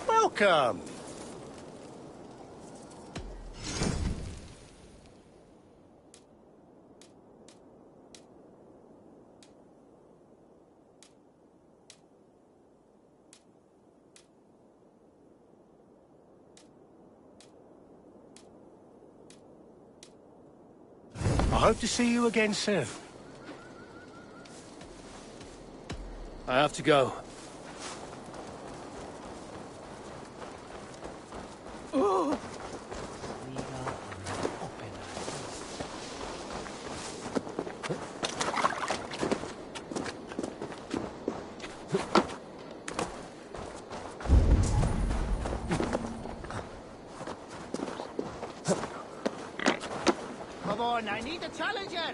Welcome. I hope to see you again soon. I have to go. Come on, I need a challenger.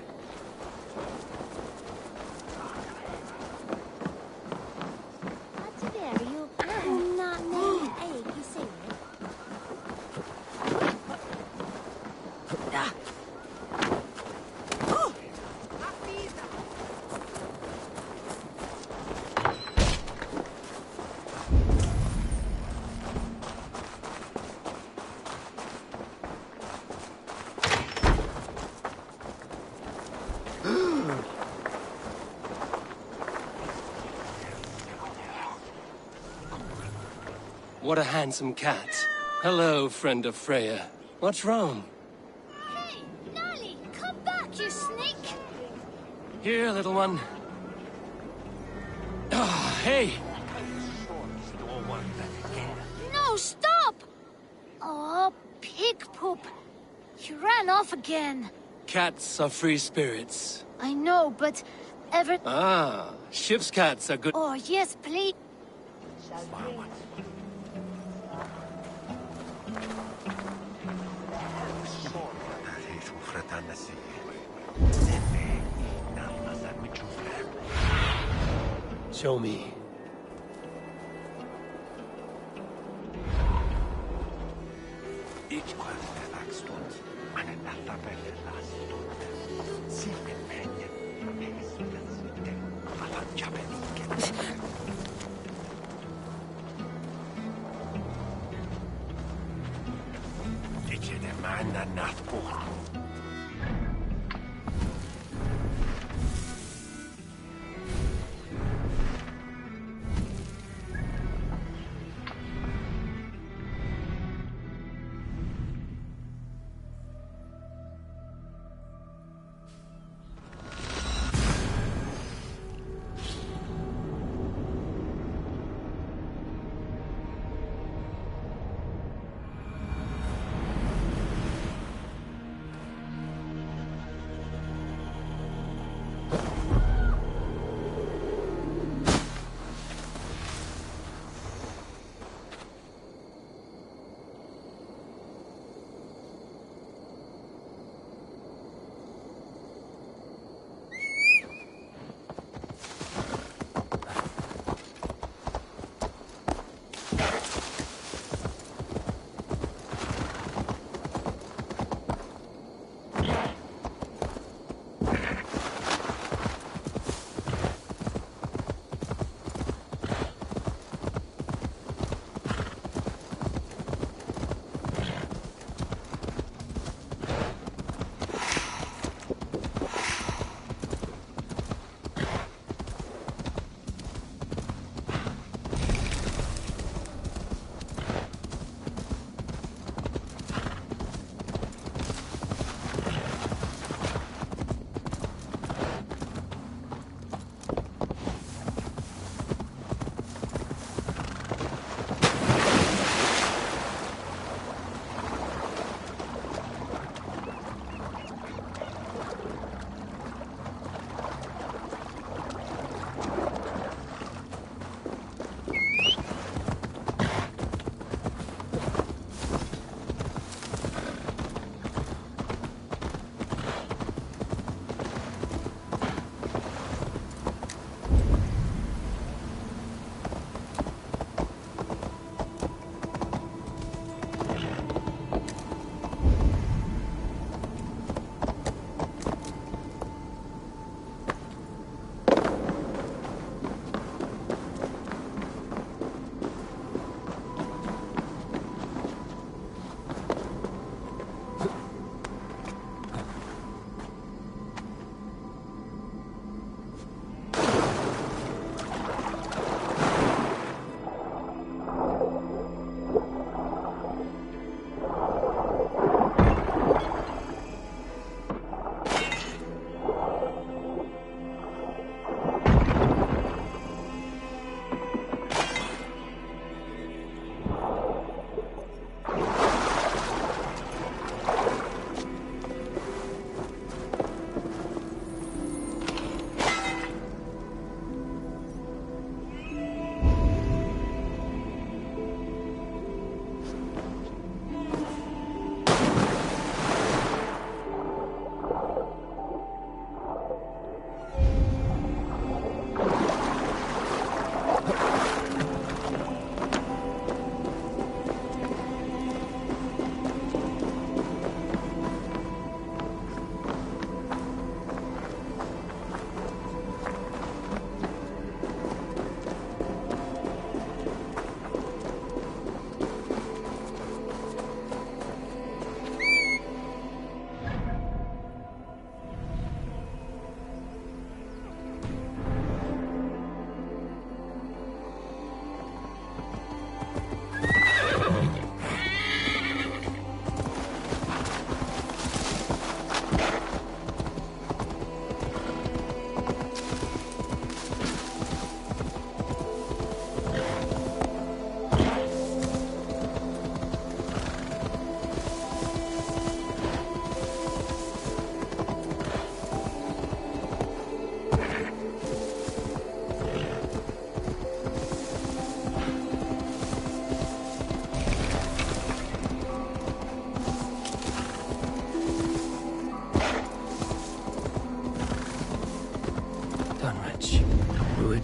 What a handsome cat. Hello, friend of Freya. What's wrong? Hey, Nali, come back, you sneak! Here, little one. Ah, hey! No, stop! Oh, pig poop. You ran off again. Cats are free spirits. I know, but Ah, ship's cats are good. Oh, yes, please. Show me.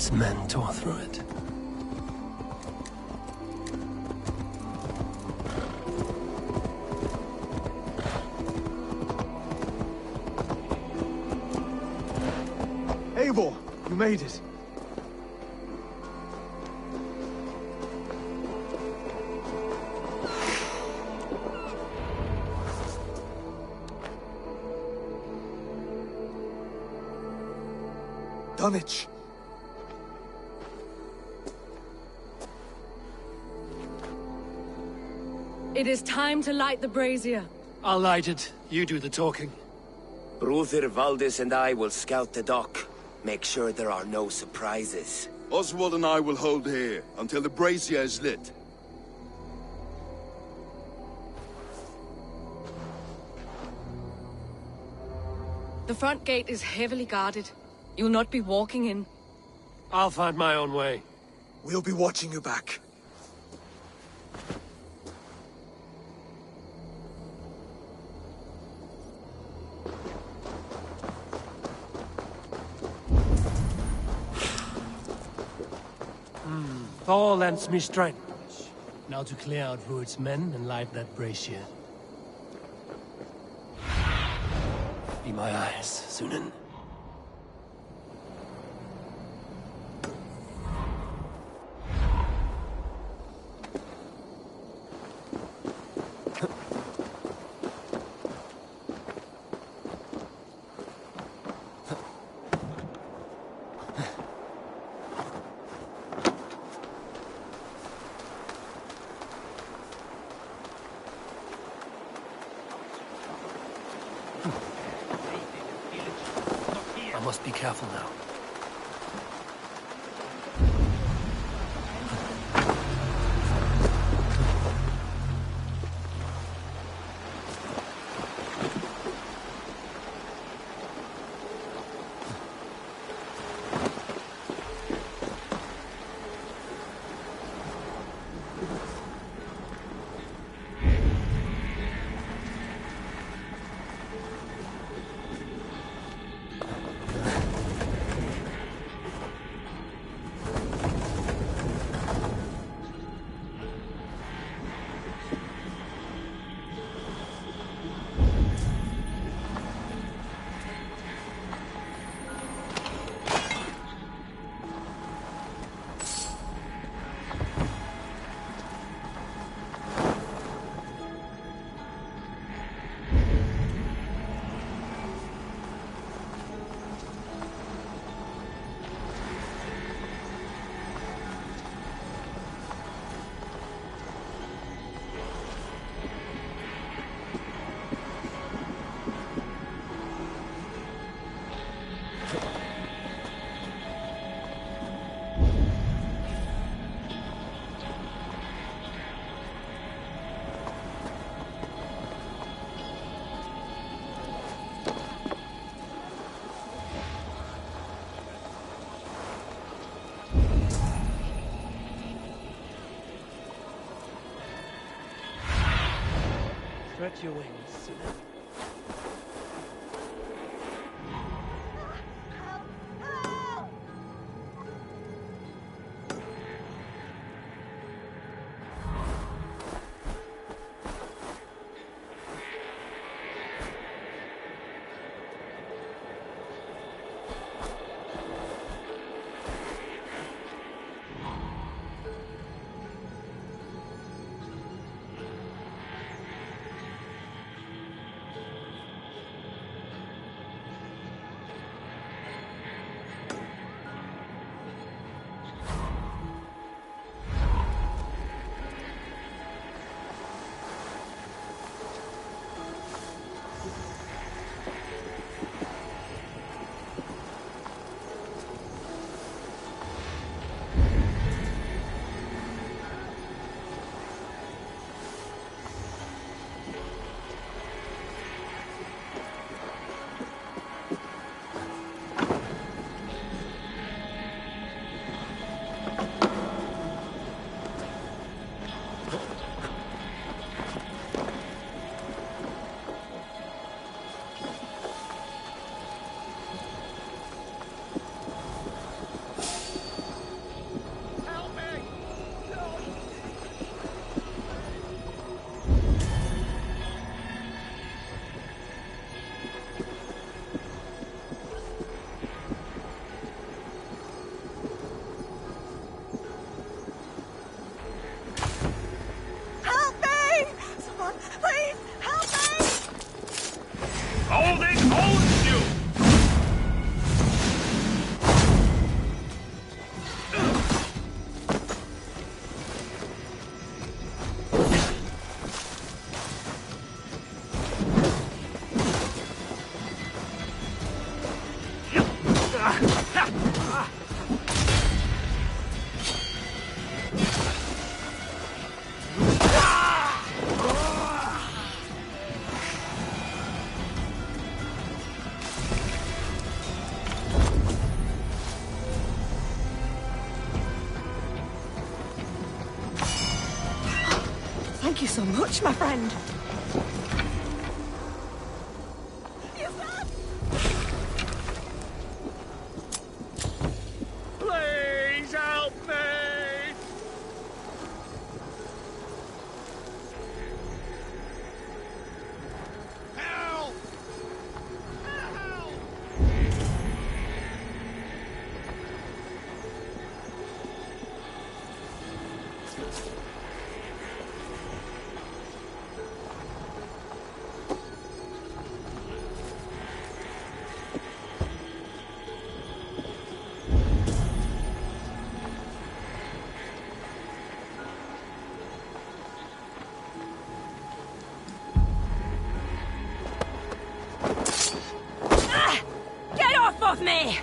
His men tore through it. Eivor, you made it. Dunwich. It is time to light the brazier. I'll light it. You do the talking. Ruther, Valdis and I will scout the dock. Make sure there are no surprises. Oswald and I will hold here until the brazier is lit. The front gate is heavily guarded. You'll not be walking in. I'll find my own way. We'll be watching you back. Thor lends me strength. Now to clear out Rued's men and light that brazier. Be my eyes, Sunan. I must be careful now. Stretch your wings. Thank you so much, my friend. Please help me! Help! Help! Get off of me!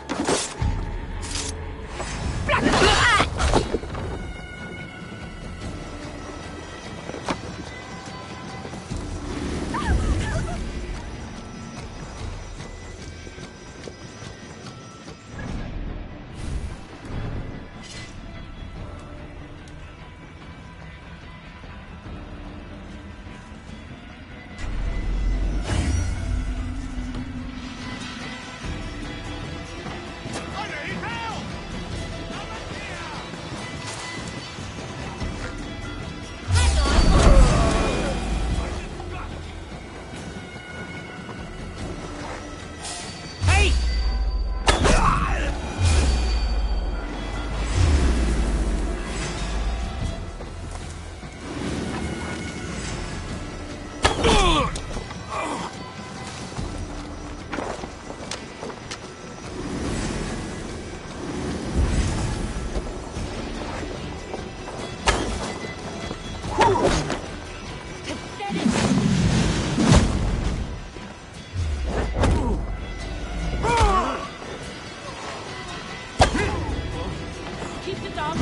Keep the dog.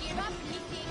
Give up, meeting.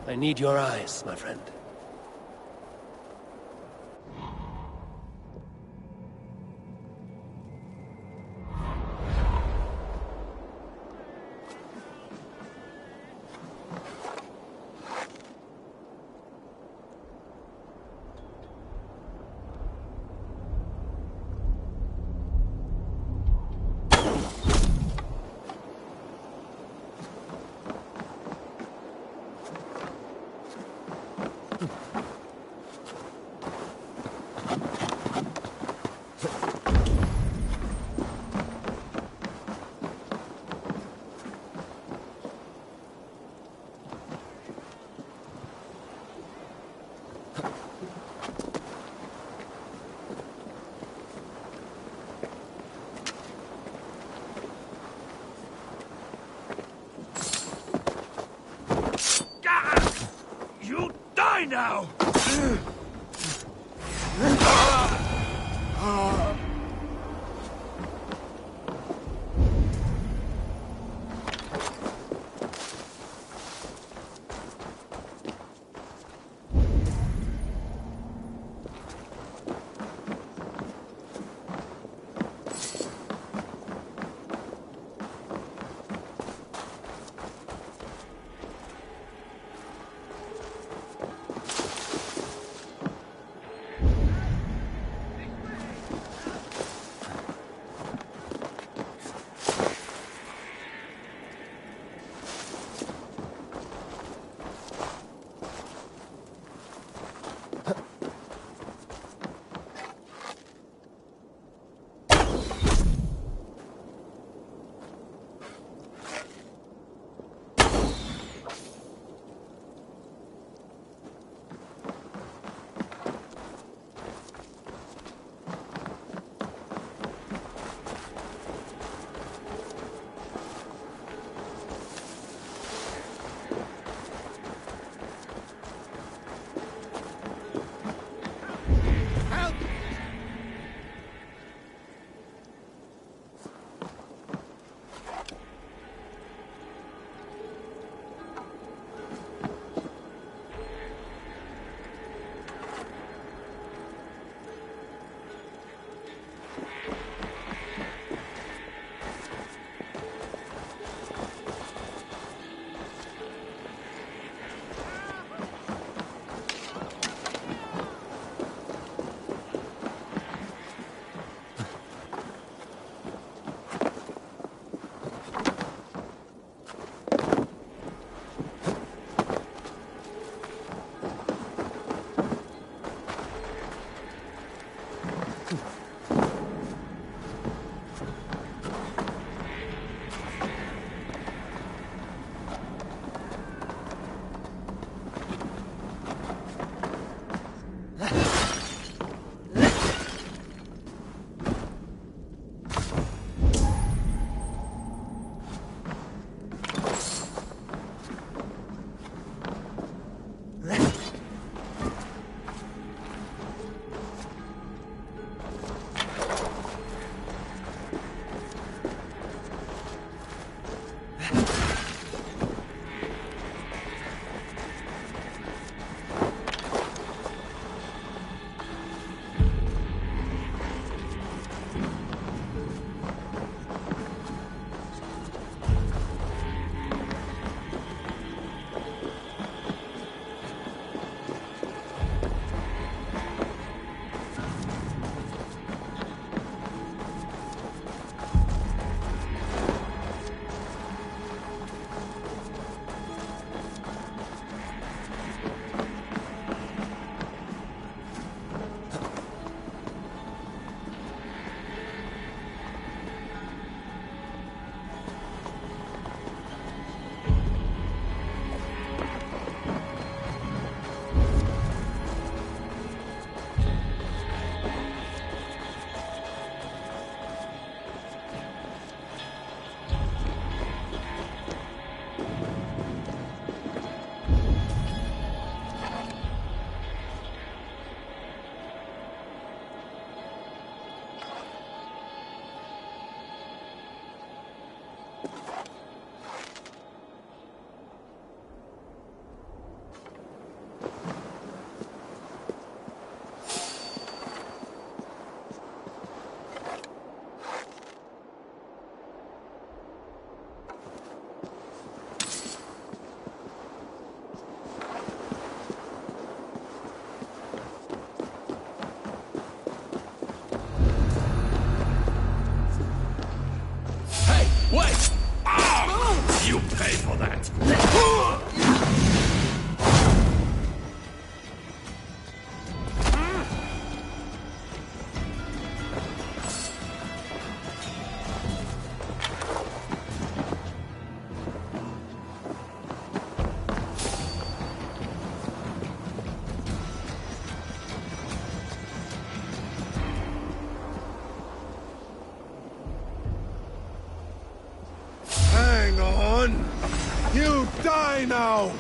I need your eyes, my friend. You die now! Wait! Ah! You pay for that! Hang on! You die now!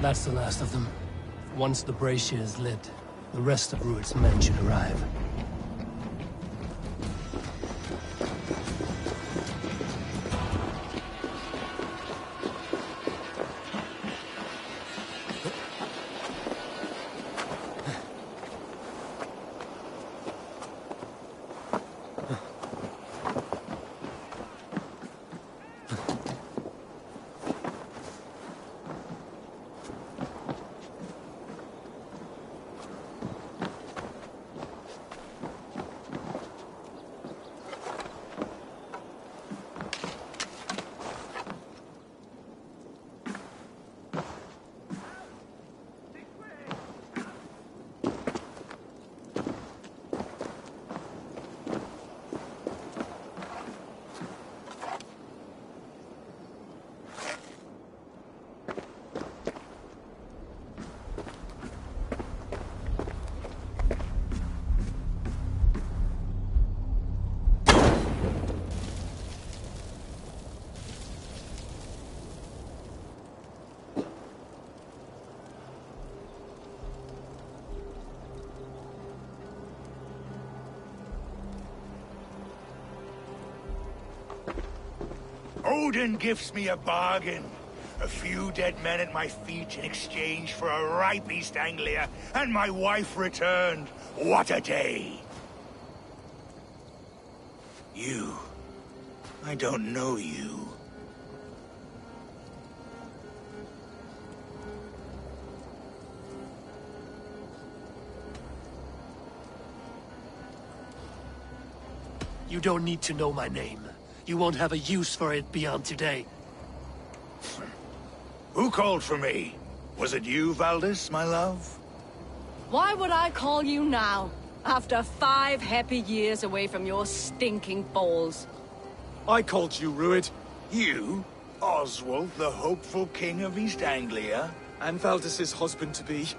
That's the last of them. Once the brazier is lit, the rest of Rued's men should arrive. Odin gives me a bargain. A few dead men at my feet in exchange for a ripe East Anglia, and my wife returned. What a day! You. I don't know you. You don't need to know my name. You won't have a use for it beyond today. Who called for me? Was it you, Valdis, my love? Why would I call you now, after 5 happy years away from your stinking balls? I called you, Rued. You? Oswald, the hopeful king of East Anglia? And Valdis's husband-to-be.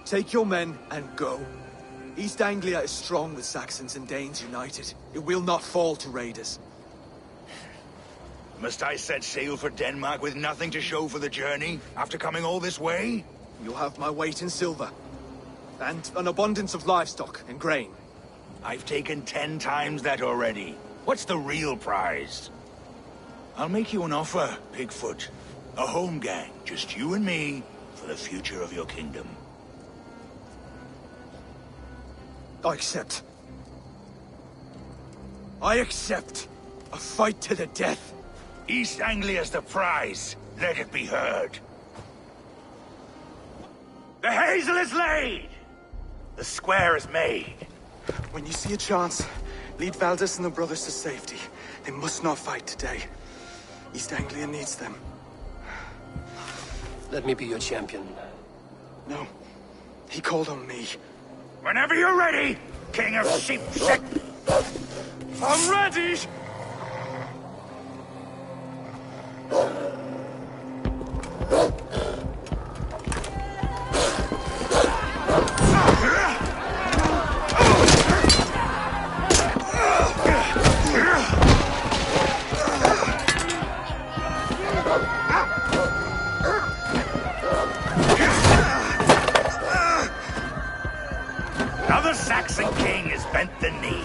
Take your men and go. East Anglia is strong with Saxons and Danes united. It will not fall to raiders. Must I set sail for Denmark with nothing to show for the journey, after coming all this way? You'll have my weight in silver. And an abundance of livestock and grain. I've taken 10 times that already. What's the real prize? I'll make you an offer, Pigfoot. A home gang, just you and me, for the future of your kingdom. I accept. I accept. A fight to the death. East Anglia's the prize. Let it be heard. The hazel is laid! The square is made. When you see a chance, lead Valdis and the brothers to safety. They must not fight today. East Anglia needs them. Let me be your champion. No. He called on me. Whenever you're ready, King of Sheep Sick. I'm ready! Another Saxon king has bent the knee.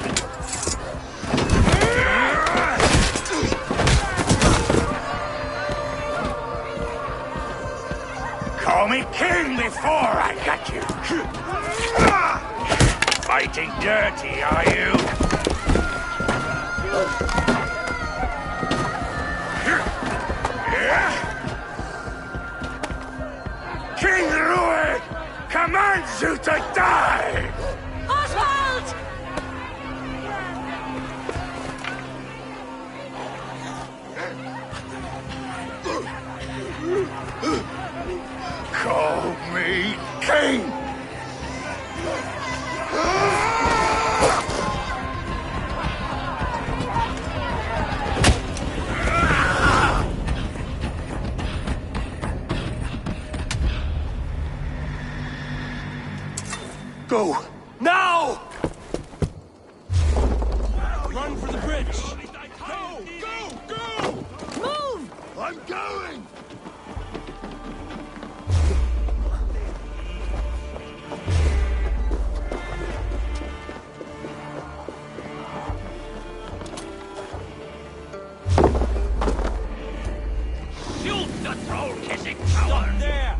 Call me king before I got you. Fighting dirty, are you? King Rued commands you to die! Oswald! Call me king! Go! Now! Run for the bridge! Go! Go! Go! Move! I'm going! Shoot the troll-kissing coward! There!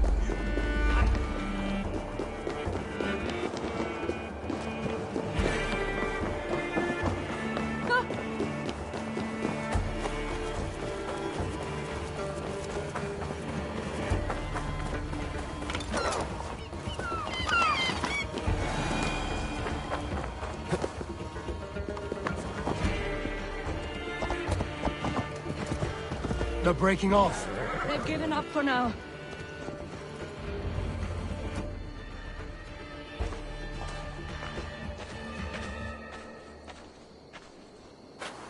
They're breaking off. They've given up for now.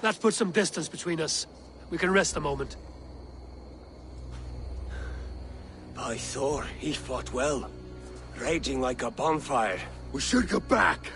That puts some distance between us. We can rest a moment. By Thor, he fought well. Raging like a bonfire. We should go back.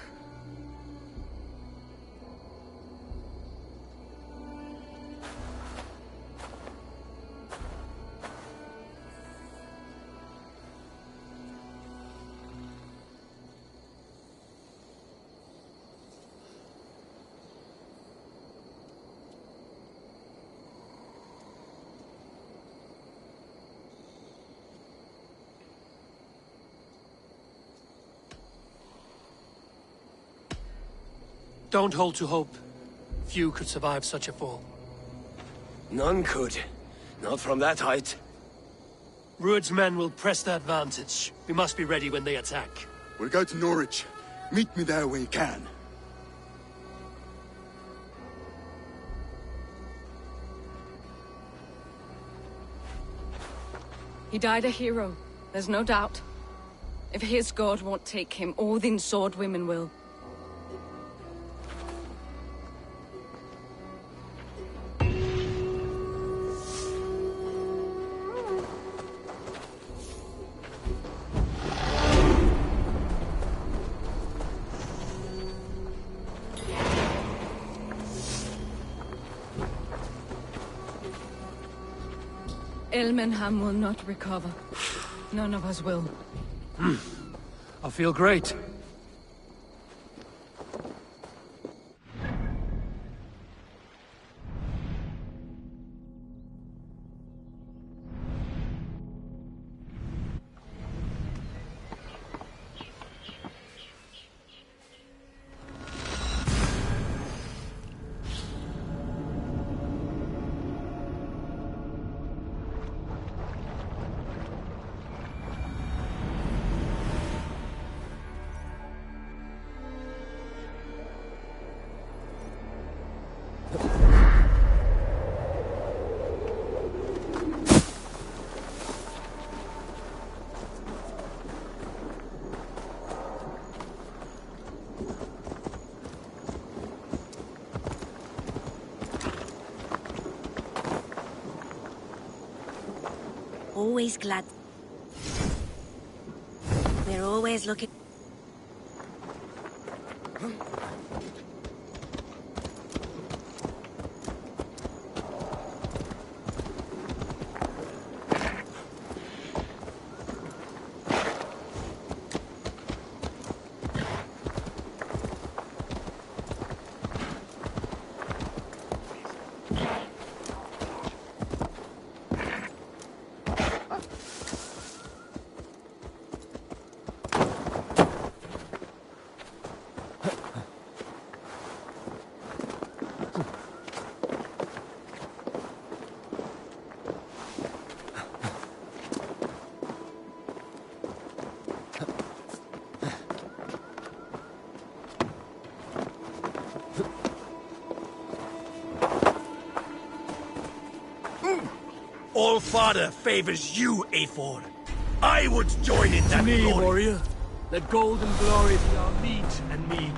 Don't hold to hope. Few could survive such a fall. None could. Not from that height. Rued's men will press the advantage. We must be ready when they attack. We'll go to Norwich. Meet me there when you can. He died a hero, there's no doubt. If his god won't take him, Odin's sword women will. Elmenham will not recover. None of us will. I feel great. Always glad. They're always looking. All-Father favors you, Eivor. I would join in that Me, glory. warrior. Let gold and glory be our meat and mead.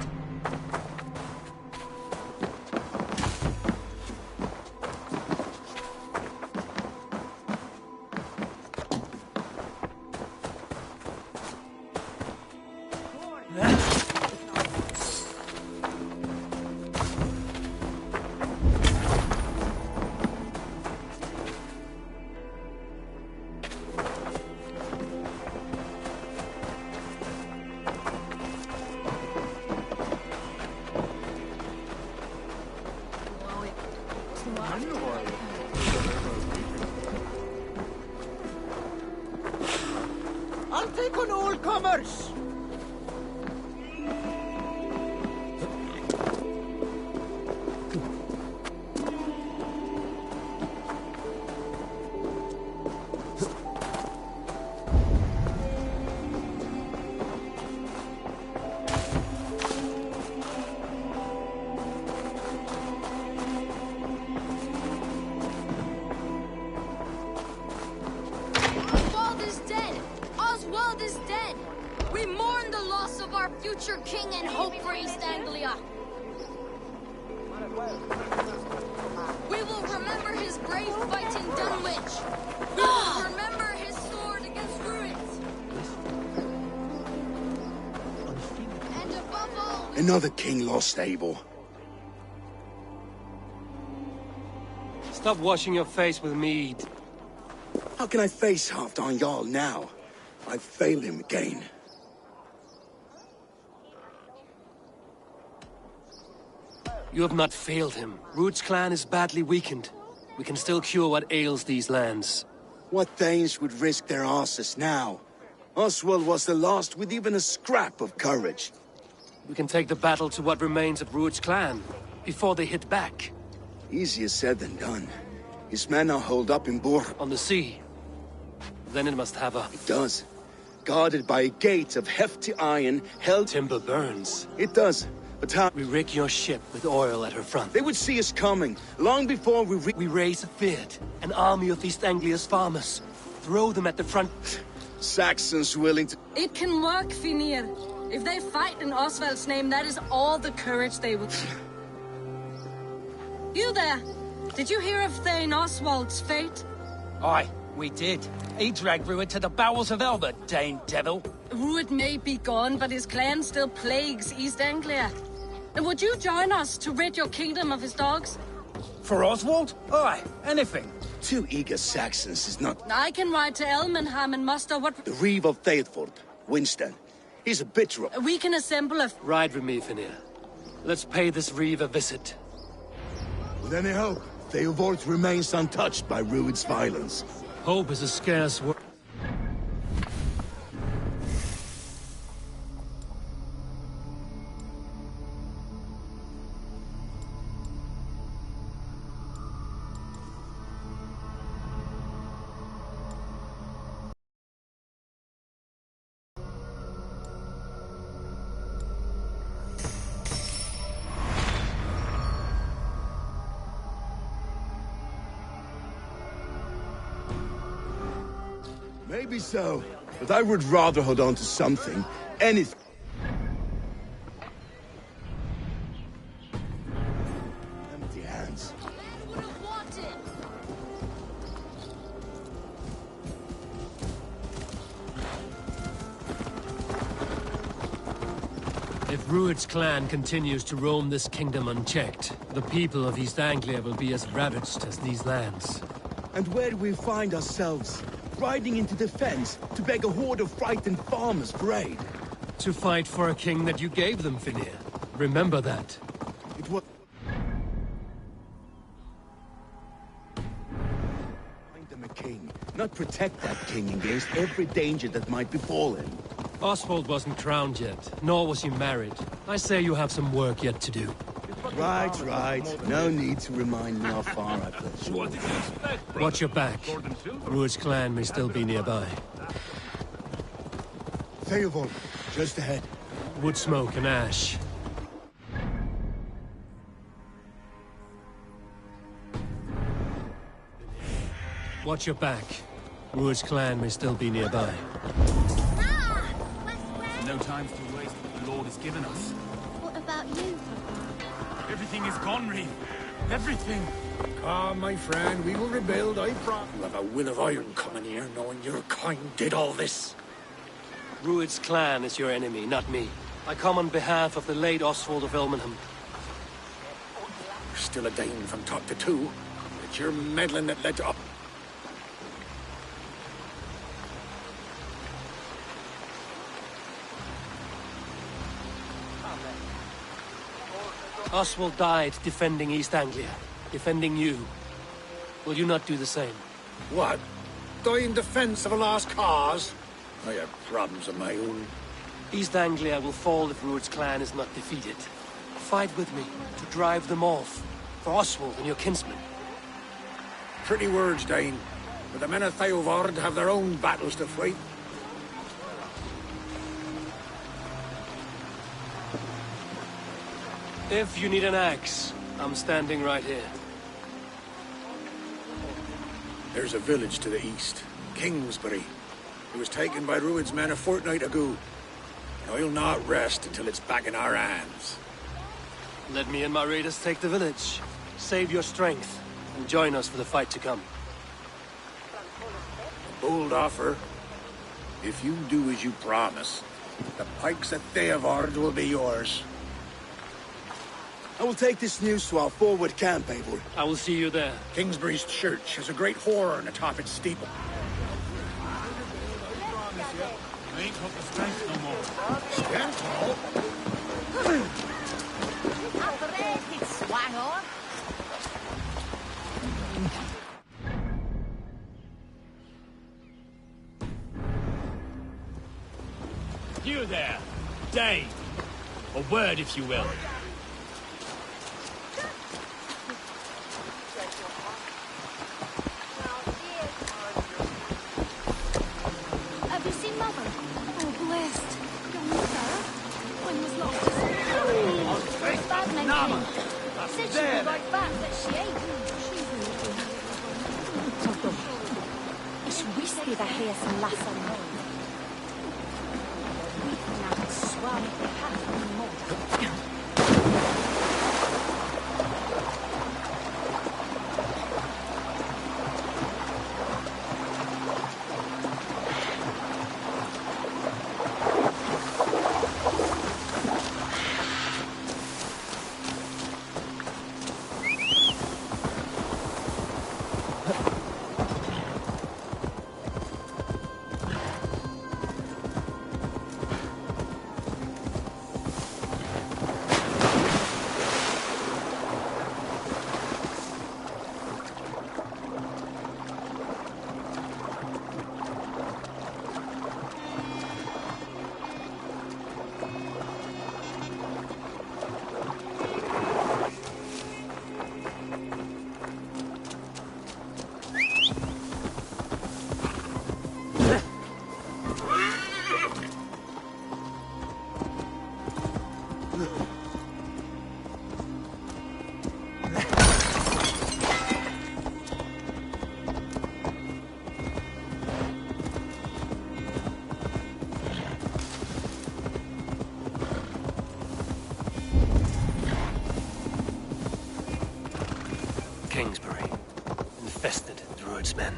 I'll take on all comers! Oswald is dead! Oswald is dead! We mourn the loss of our future king and hope for East Anglia. We will remember his brave fight in Dunwich. We will remember his sword against Druids. And above all, Another king lost, Abel. Stop washing your face with mead. How can I face Halfdan Jarl now? I failed him again. You have not failed him. Ruud's clan is badly weakened. We can still cure what ails these lands. What Danes would risk their asses now? Oswald was the last with even a scrap of courage. We can take the battle to what remains of Ruud's clan, before they hit back. Easier said than done. His men are holed up in Bor. On the sea. Then it must have a... It does. Guarded by a gate of hefty iron held... Timber burns. It does. But how... We rig your ship with oil at her front. They would see us coming, long before We raise a beard, an army of East Anglia's farmers. Throw them at the front. Saxons willing to... It can work, Finir. If they fight in Oswald's name, that is all the courage they will... You there! Did you hear of Thane Oswald's fate? Aye, we did. He dragged Ruud to the bowels of Elba, Dane devil. Ruud may be gone, but his clan still plagues East Anglia. Would you join us to rid your kingdom of his dogs? For Oswald? Aye, anything. 2 eager Saxons is not... I can ride to Elmenham and muster what... The Reeve of Thetford, Winston. He's a bit rough. We can assemble a... Ride with me, Finir. Let's pay this Reeve a visit. With any hope, Theodort remains untouched by Ruud's violence. Hope is a scarce word. Maybe so, but I would rather hold on to something, anything. Empty hands. would have wanted. If Ruud's clan continues to roam this kingdom unchecked, the people of East Anglia will be as ravaged as these lands. And where do we find ourselves? Riding into defense to beg a horde of frightened farmers for aid. To fight for a king that you gave them, Finir. Remember that. It was... Find them a king, not protect that king against every danger that might befall him. Oswald wasn't crowned yet, nor was he married. I say you have some work yet to do. Right. No need to remind me how far I've left. Watch your back. Ruud's clan may still be nearby. Theobald, just ahead. Wood smoke and ash. Watch your back. Rued's clan may still be nearby. No time to waste what the Lord has given us. What about you? Everything is gone, Reeve. Everything. Ah, my friend, we will rebuild, I promise. You have a will of iron coming here, knowing your kind did all this. Rued's clan is your enemy, not me. I come on behalf of the late Oswald of Elmenham. You're still a Dane from top to two. It's your meddling that led to up. Oswald died defending East Anglia, defending you. Will you not do the same? What? Die in defense of a lost cause? I have problems of my own. East Anglia will fall if Rued's clan is not defeated. Fight with me to drive them off, for Oswald and your kinsmen. Pretty words, Dane. But the men of Theovard have their own battles to fight. If you need an axe, I'm standing right here. There's a village to the east, Kingsbury. It was taken by Rued's men a fortnight ago. And I'll not rest until it's back in our hands. Let me and my raiders take the village. Save your strength, and join us for the fight to come. Bold offer. If you do as you promise, the pikes at Theovard will be yours. I will take this news to our forward camp, Eivor. I will see you there. Kingsbury's church has a great horn atop its steeple. I ain't got the strength no more. Stand tall. Swang on. You there, Dane. A word, if you will. Have you seen Mother? Oh, blessed. Young Sarah. When was lost? Bad mention. Said she would right back, but she ain't. It's risky to hear some lass on noise. We can now swell the path more. Kingsbury, infested with Rued's men.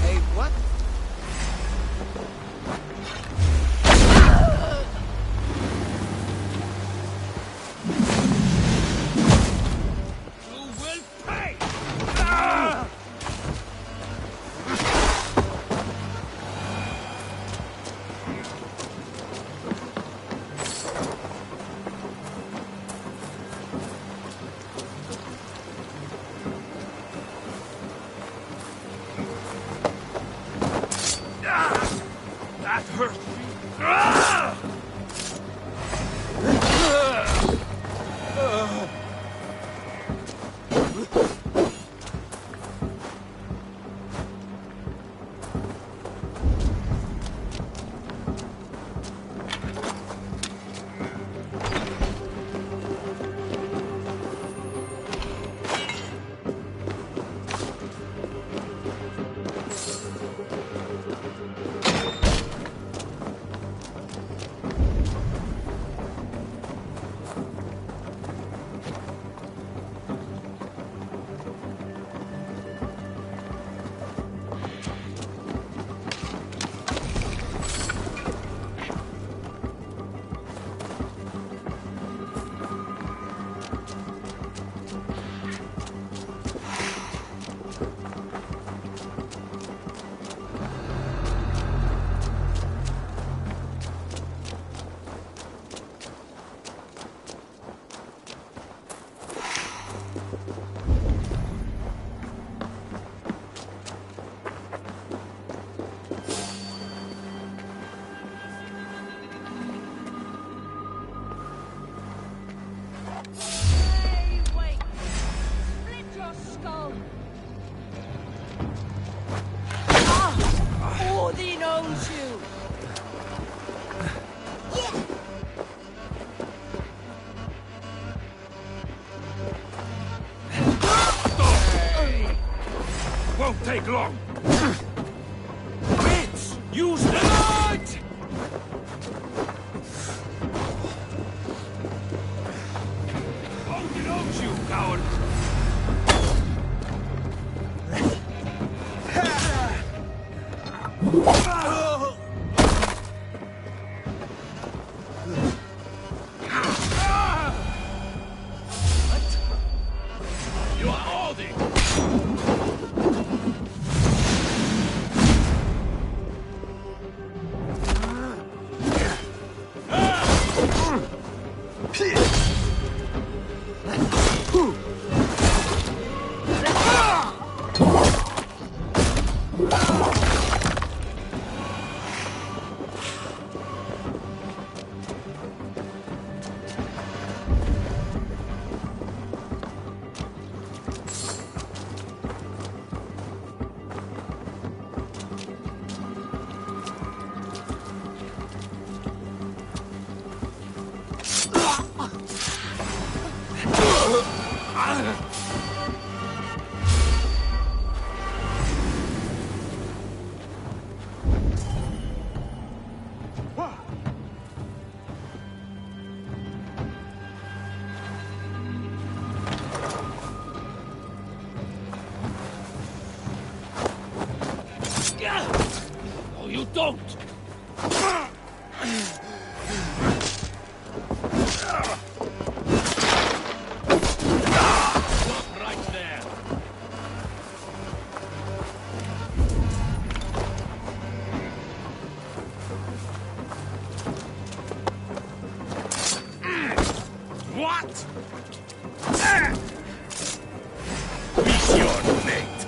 Hey, what? You will pay! That hurt me. Hey, wait! Split your skull! Ah! Odin owns you! Won't take long. Bitch! Use the light! Odin owns you, coward! What? You are Odin! No, you don't! Stop right there! What? Meet your fate!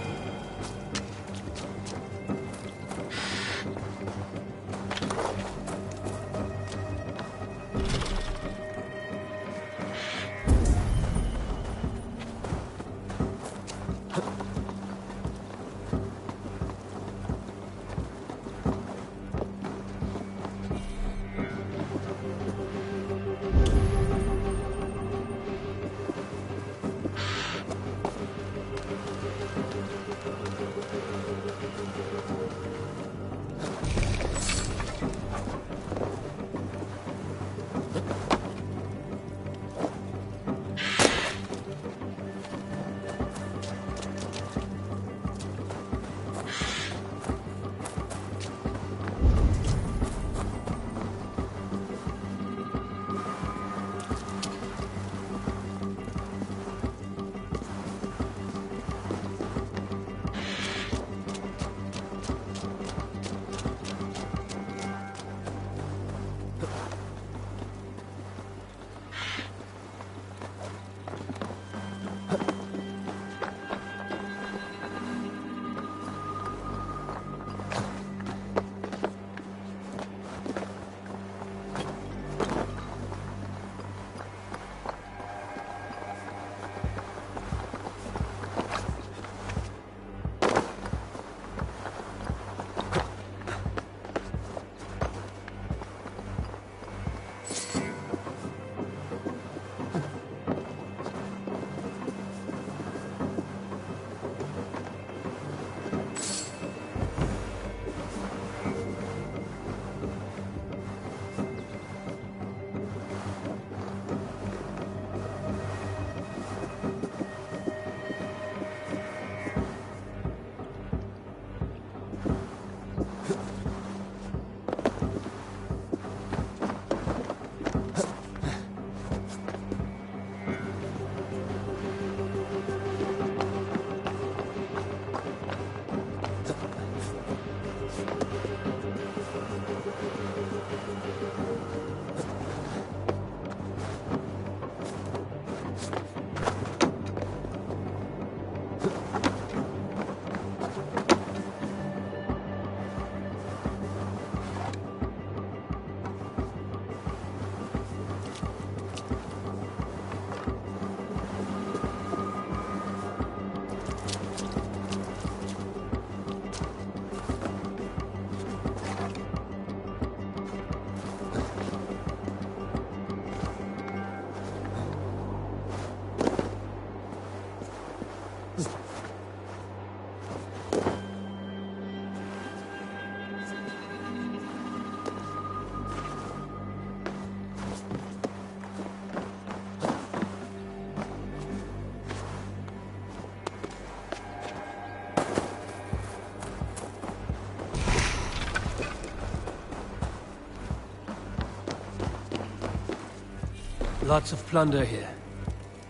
Lots of plunder here.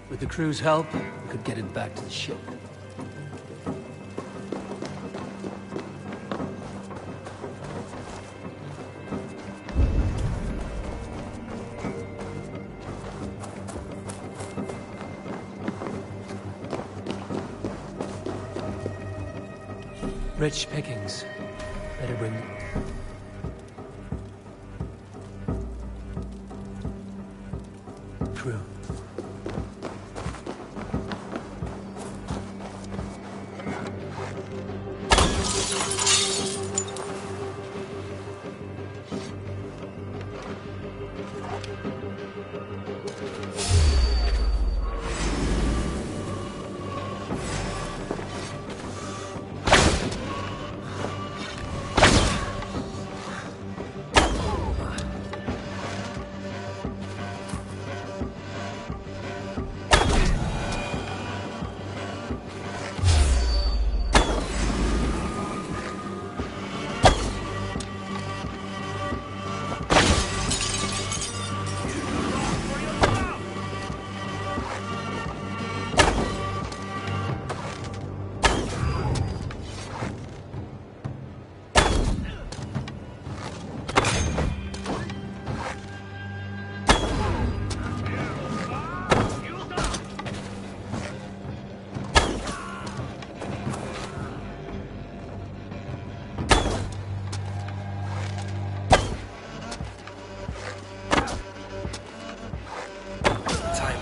With the crew's help, we could get it back to the ship. Rich pickings. Better bring them. Crew.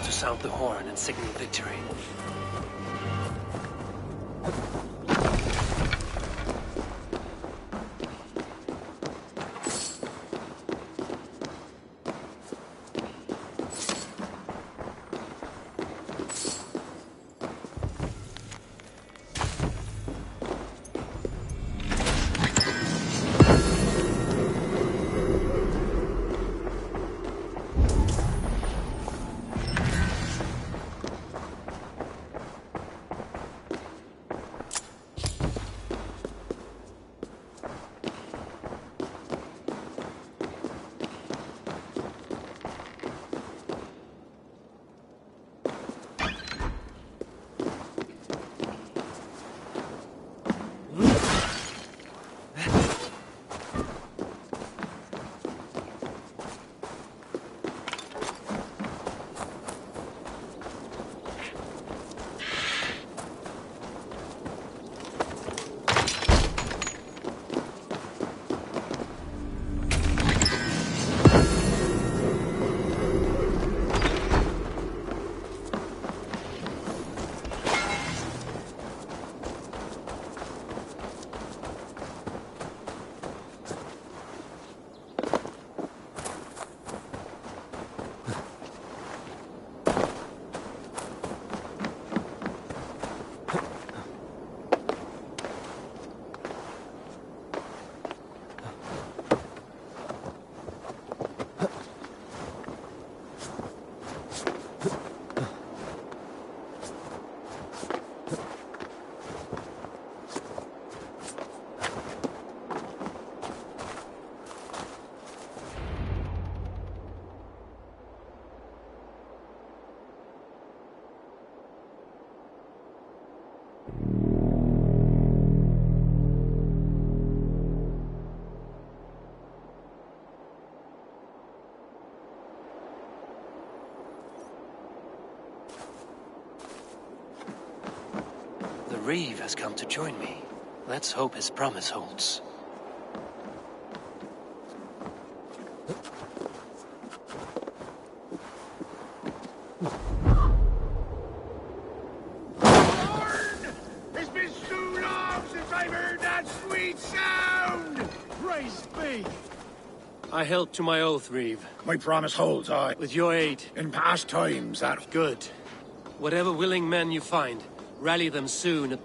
Sound the horn and signal victory. Reeve has come to join me. Let's hope his promise holds. It's been too long since I've heard that sweet sound! Praise be! I held to my oath, Reeve. My promise holds, aye. With your aid. In past times, that... Good. Whatever willing men you find, rally them soon.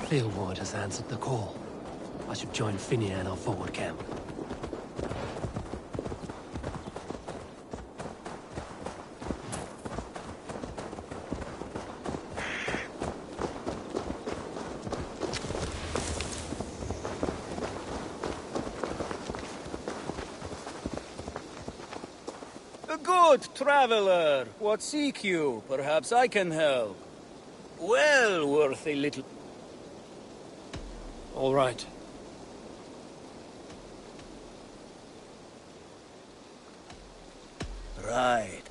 Fleelwood has answered the call. I should join Finian in our forward camp. A good traveler. What seek you? Perhaps I can help. Well worth a little... All right. Right.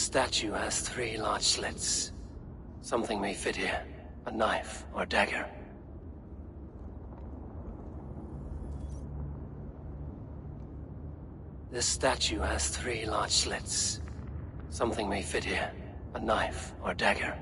statue has 3 large slits. Something may fit here. A knife or dagger. This statue has 3 large slits. Something may fit here. A knife or dagger.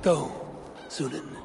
Go, Zulin.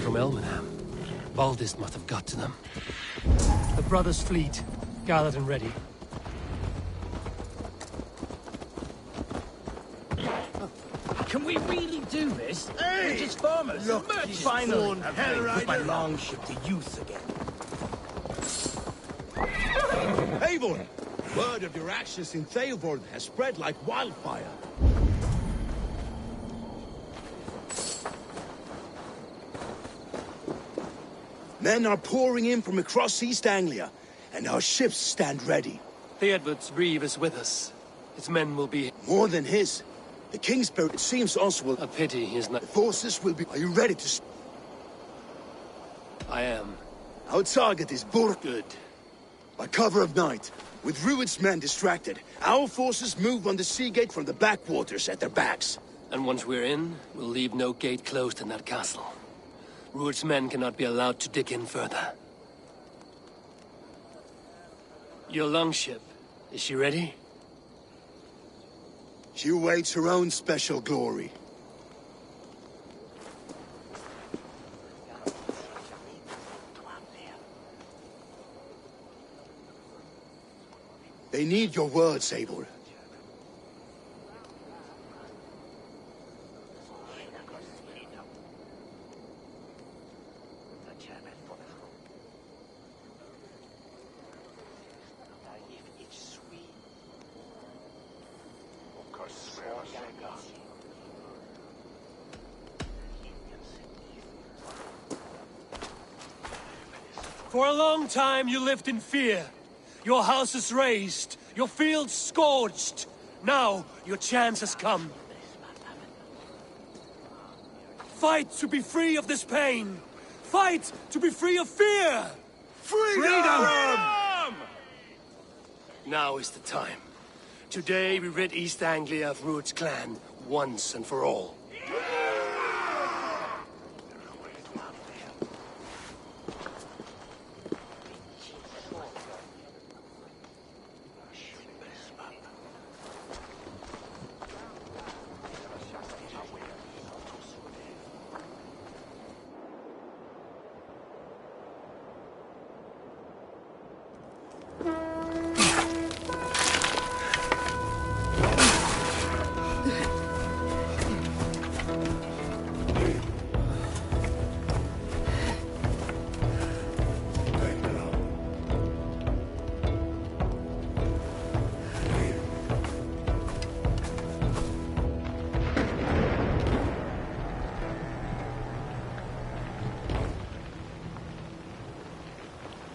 From Elmenham. Baldist must have got to them. The brothers' fleet, gathered and ready. Can we really do this? Hey! We're just farmers. Look, merchants. finally, I've Hellrider. my longship to use again. Eivor! Word of your actions in Theoborn has spread like wildfire. Men are pouring in from across East Anglia, and our ships stand ready. Theodward's reeve is with us. His men will be... More than his. The King's spirit, it seems, Oswald... A pity he's not... The forces will be... Are you ready to... I am. Our target is Burg. Good. By cover of night, with Rued's men distracted, our forces move on the sea gate from the backwaters at their backs. And once we're in, we'll leave no gate closed in that castle. Rued's men cannot be allowed to dig in further. Your longship, is she ready? She awaits her own special glory. They need your words, Eivor. For a long time you lived in fear. Your houses razed, your fields scorched. Now, your chance has come. Fight to be free of this pain! Fight to be free of fear! Freedom! Now is the time. Today we rid East Anglia of Rued's clan, once and for all.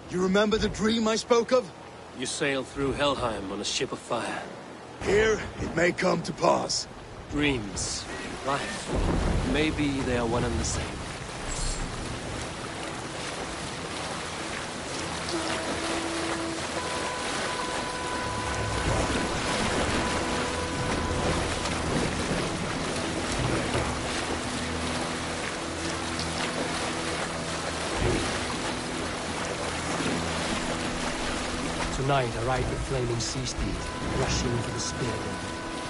You remember the dream I spoke of? You sail through Helheim on a ship of fire. Here, it may come to pass. Dreams, life, maybe they are one and the same. Tonight I ride the flaming sea steed, rushing for the spear ring.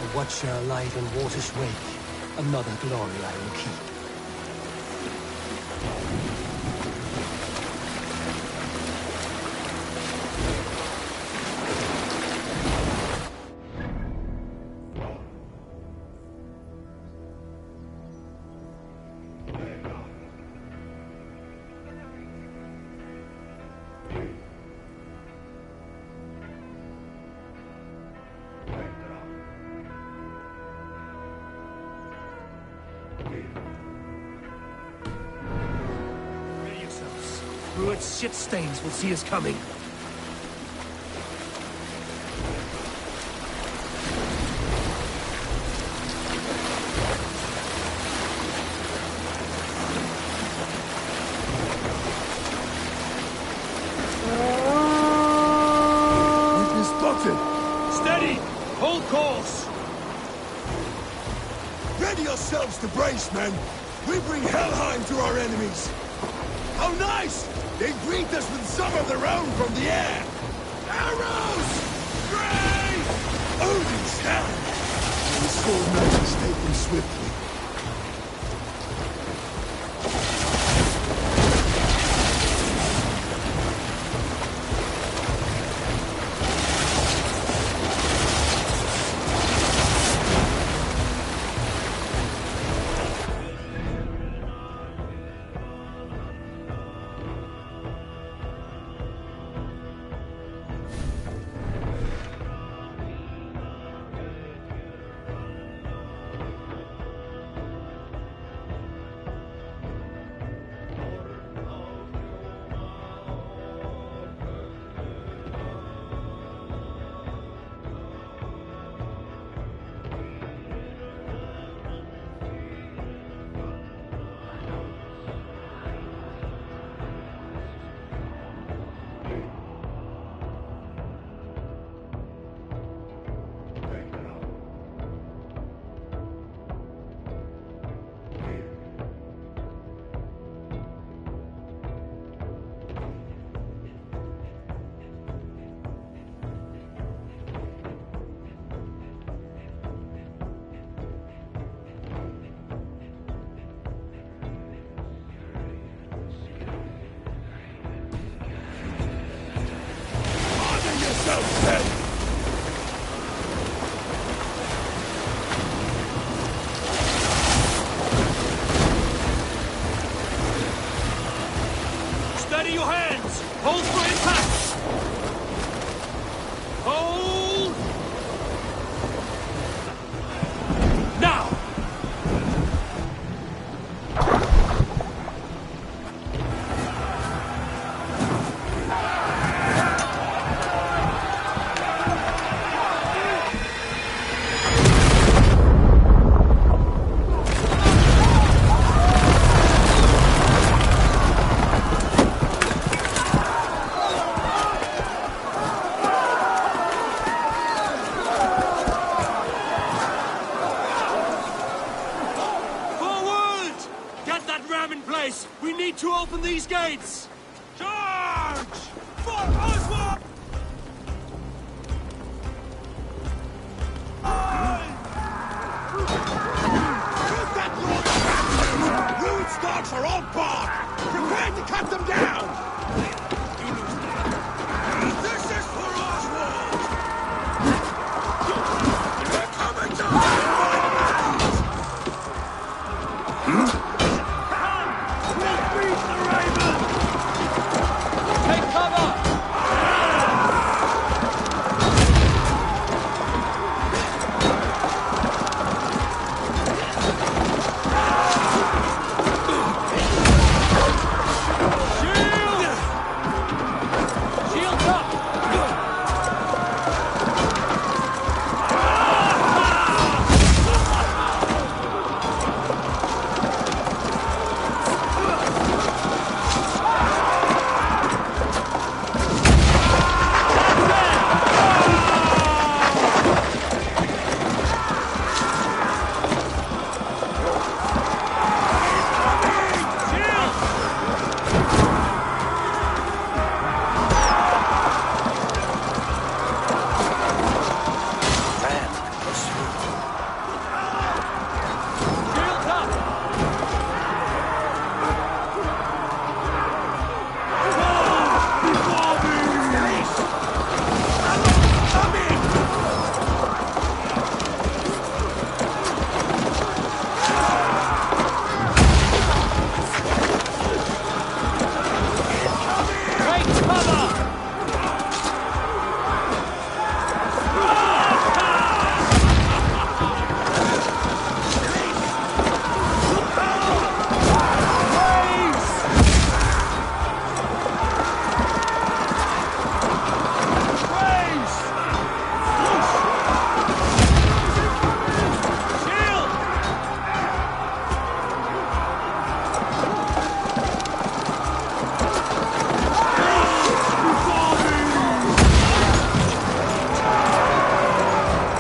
A watcher alight on water's wake. Another glory I will keep. Rued's shit stains will see us coming. We've been spotted! Steady! Hold course! Ready yourselves to brace, men! We bring Helheim to our enemies! How nice! They greet us with some of their own from the air! Arrows! Great! Odin's hand! The sword knights escape them swiftly. Steady your hands! Hold for impact! Hold! Now! Boys, we need to open these gates! Charge! For Oswald! Ruin's dogs are on board! Prepare to cut them down! This is for Oswald! We're coming to We'll beat the Raven! Take cover! Shields up! Shields up! Take cover!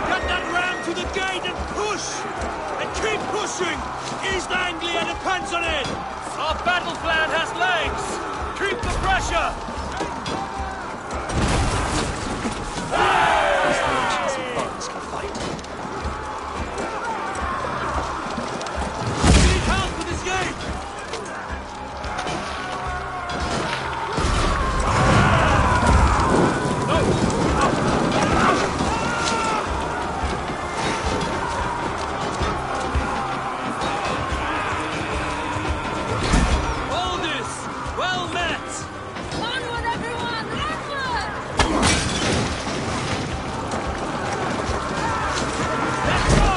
Get that ram to the gate and push! And keep pushing! East Anglia depends on it! Our battle plan has legs! Keep the pressure! These nations and bonds can fight. We need help with this gate! Aldous! Well met! Onward, everyone! Onward! Let's go!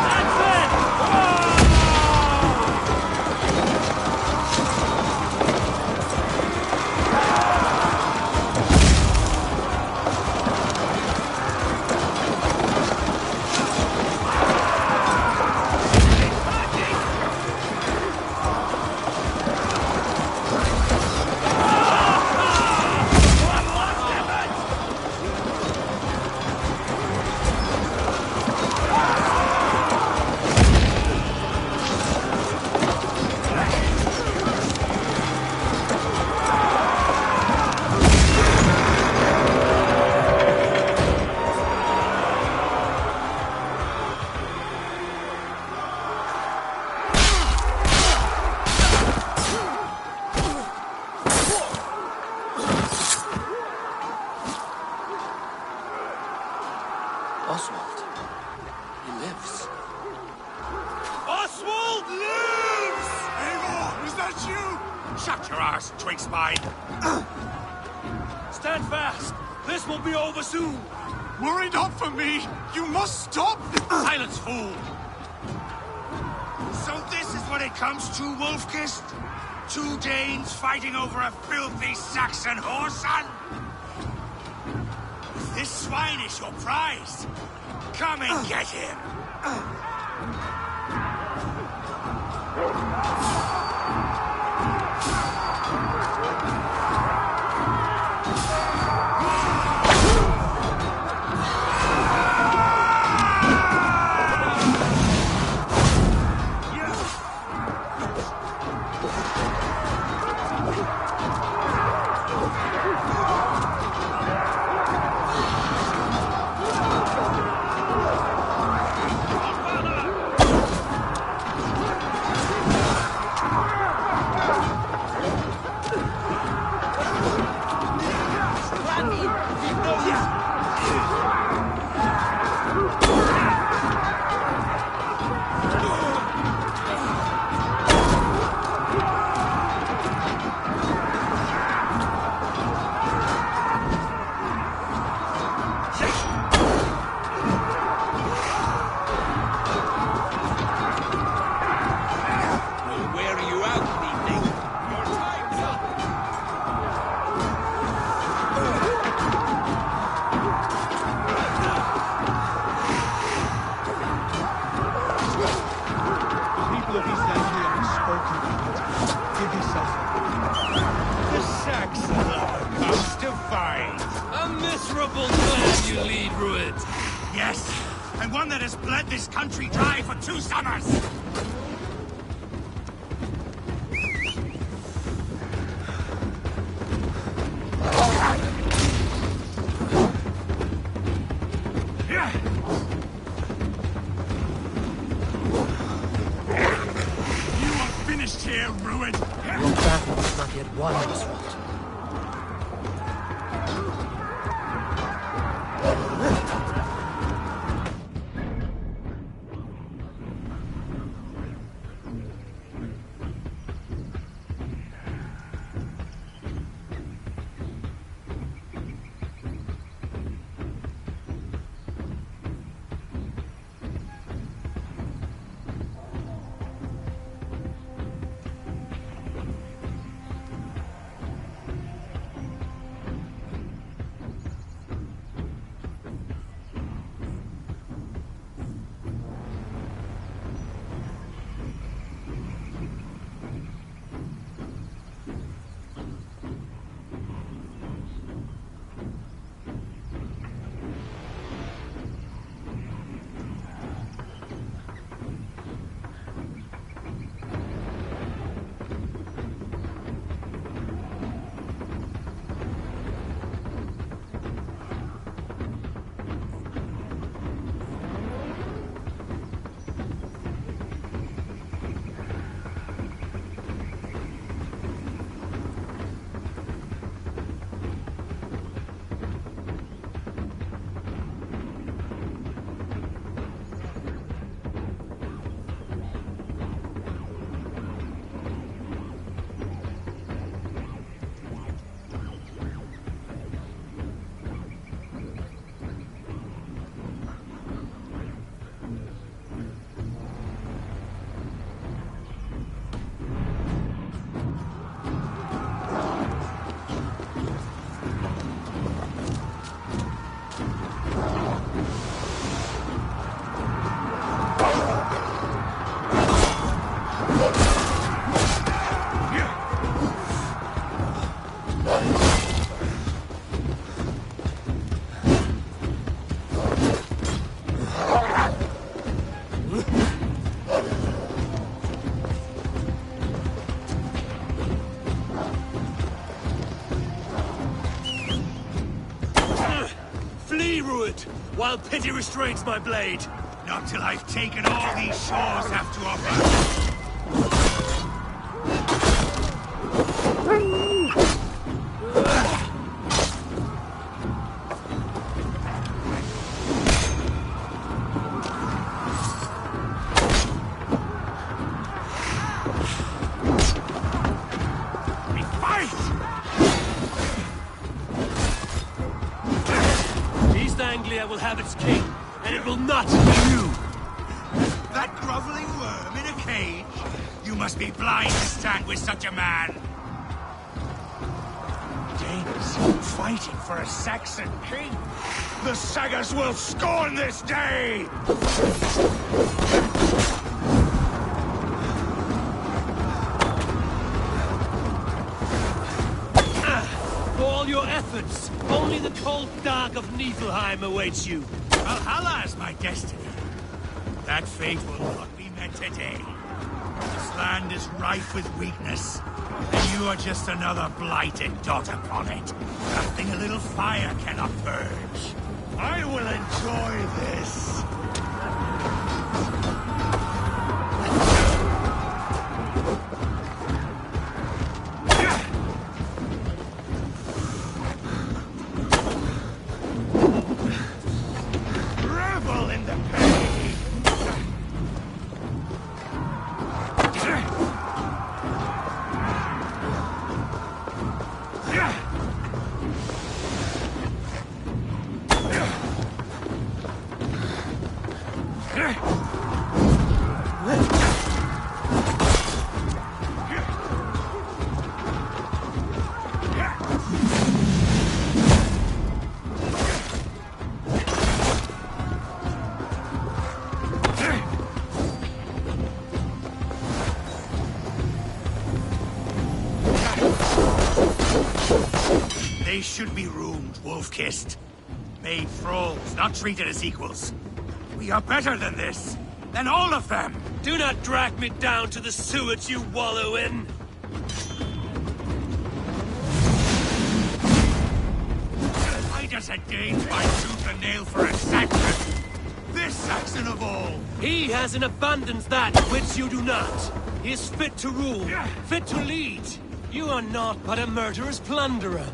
That's it! Oswald. He lives. Oswald lives! Eivor, is that you? Shut your ass, twig spine! Stand fast! This will be over soon! Worry not for me! You must stop! Silence, fool! So this is what it comes to, Wolfkist? 2 Danes fighting over a filthy Saxon whoreson? If this swine is your prize, come and get him! bleed, Rued. Yes, and one that has bled this country dry for 2 summers! You are finished here, Rued! Your battle is not yet won, Oswald. While pity restrains my blade. Not till I've taken all these shores have to offer. Will have its king, and it will not be you! That groveling worm in a cage? You must be blind to stand with such a man! Danes fighting for a Saxon king? The Sagas will scorn this day! For all your efforts, only the cold dark of Niflheim awaits you. Valhalla is my destiny. That fate will not be met today. This land is rife with weakness, and you are just another blighted dot upon it. Nothing a little fire cannot purge. I will enjoy this. They should be roomed, wolf-kissed. made thralls, not treated as equals. We are better than this. Than all of them. Do not drag me down to the sewage you wallow in. I just had Danes by tooth and nail for a Saxon. This Saxon of all. He has an abundance that which you do not. He is fit to rule, fit to lead. You are not but a murderous plunderer.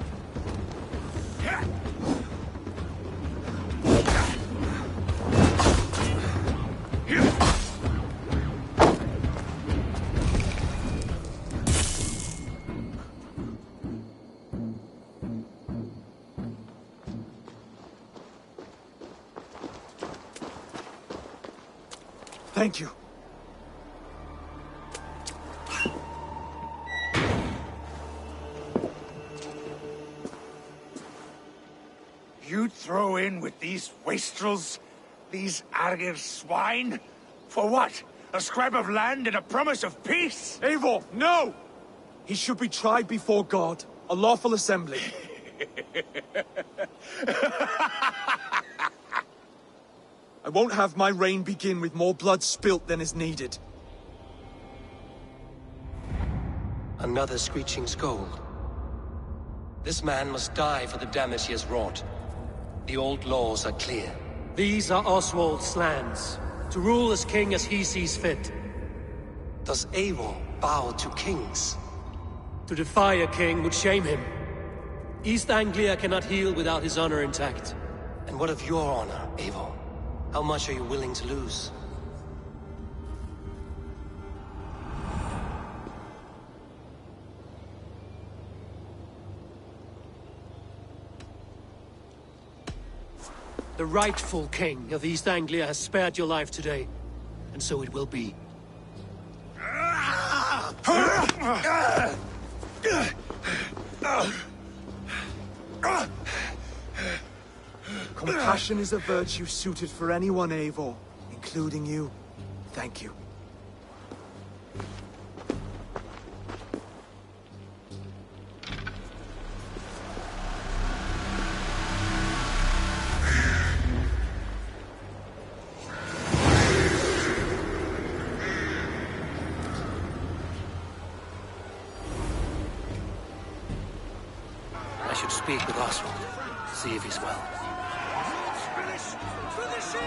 Thank you. You'd throw in with these wastrels? These Argir swine? For what? A scrap of land and a promise of peace? Eivor, no! He should be tried before God. A lawful assembly. I won't have my reign begin with more blood spilt than is needed. Another screeching scold. This man must die for the damage he has wrought. The old laws are clear. These are Oswald's lands, to rule as king as he sees fit. Does Eivor bow to kings? To defy a king would shame him. East Anglia cannot heal without his honor intact. And what of your honor, Eivor? How much are you willing to lose? The rightful king of East Anglia has spared your life today, and so it will be. Compassion is a virtue suited for anyone, Eivor, including you. Thank you. I should speak with Oswald, see if he's well. To the ship!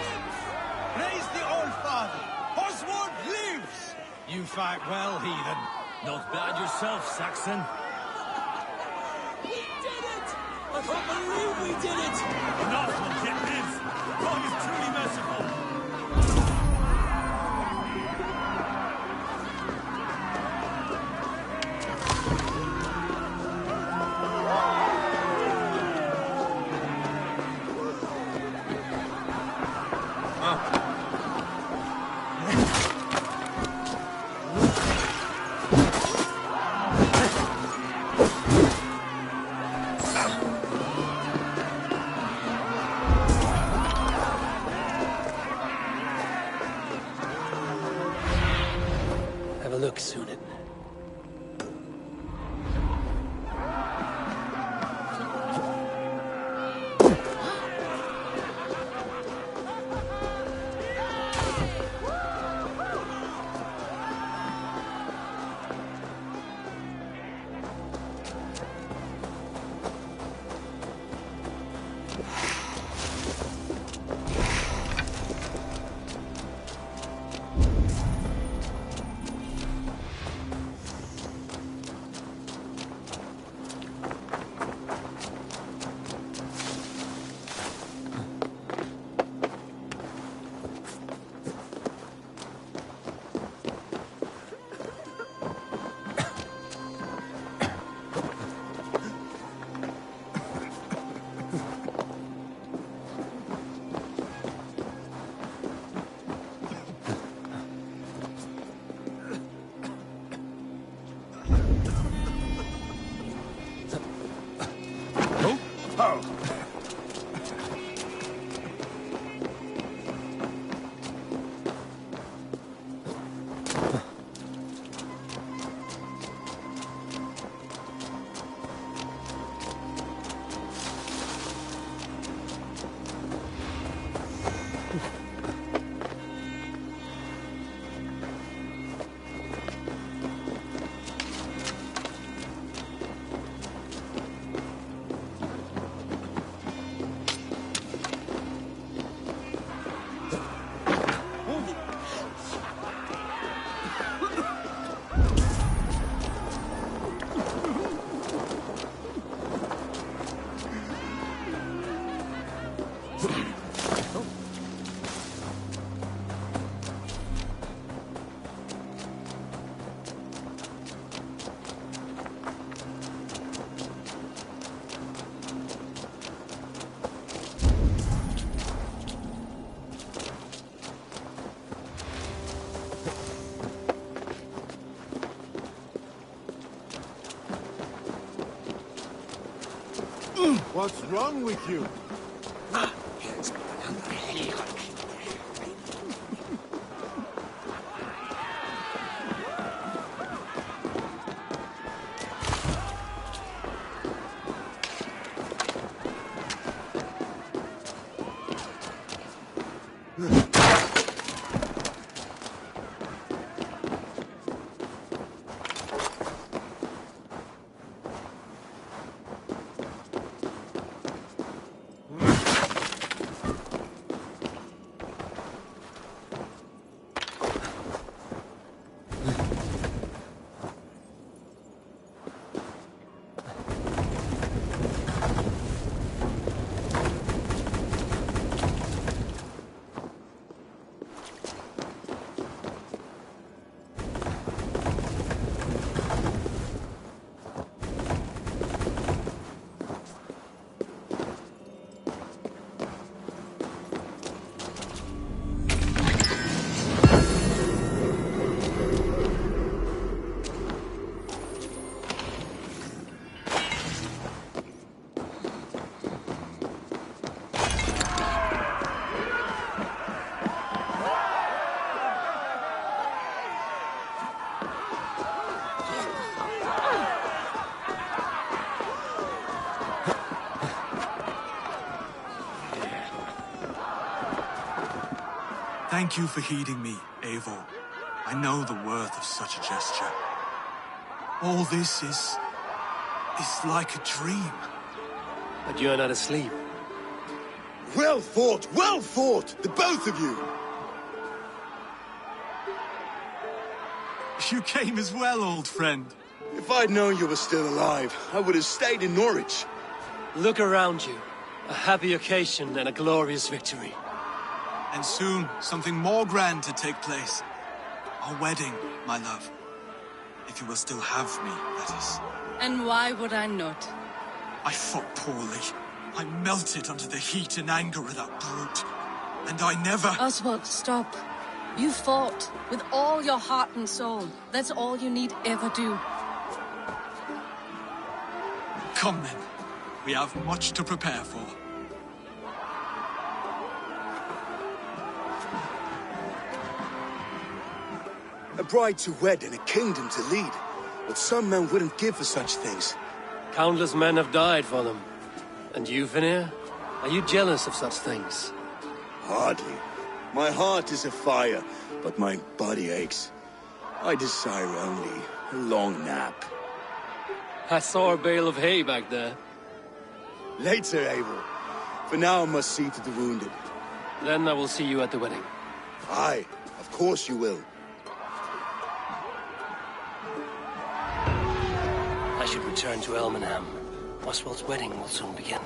Praise the Old Father! Oswald lives! You fight well, heathen. Not bad yourself, Saxon. We did it! I can't believe we did it! Not will yet live. God is truly merciful. Have a look, Sunan. What's wrong with you? Thank you for heeding me, Eivor. I know the worth of such a gesture. All this is like a dream. But you're not asleep. Well fought, the both of you! You came as well, old friend. If I'd known you were still alive, I would have stayed in Norwich. Look around you. A happy occasion and a glorious victory. And soon, something more grand to take place. Our wedding, my love. If you will still have me, that is. And why would I not? I fought poorly. I melted under the heat and anger of that brute. And I never... Oswald, stop. You fought with all your heart and soul. That's all you need ever do. Come then. We have much to prepare for. A bride to wed and a kingdom to lead. But some men wouldn't give for such things. Countless men have died for them. And you, Vanir? Are you jealous of such things? Hardly. My heart is afire, but my body aches. I desire only a long nap. I saw a bale of hay back there. Later, Eivor. For now, I must see to the wounded. Then I will see you at the wedding. Aye, of course you will. I should return to Elmenham. Oswald's wedding will soon begin.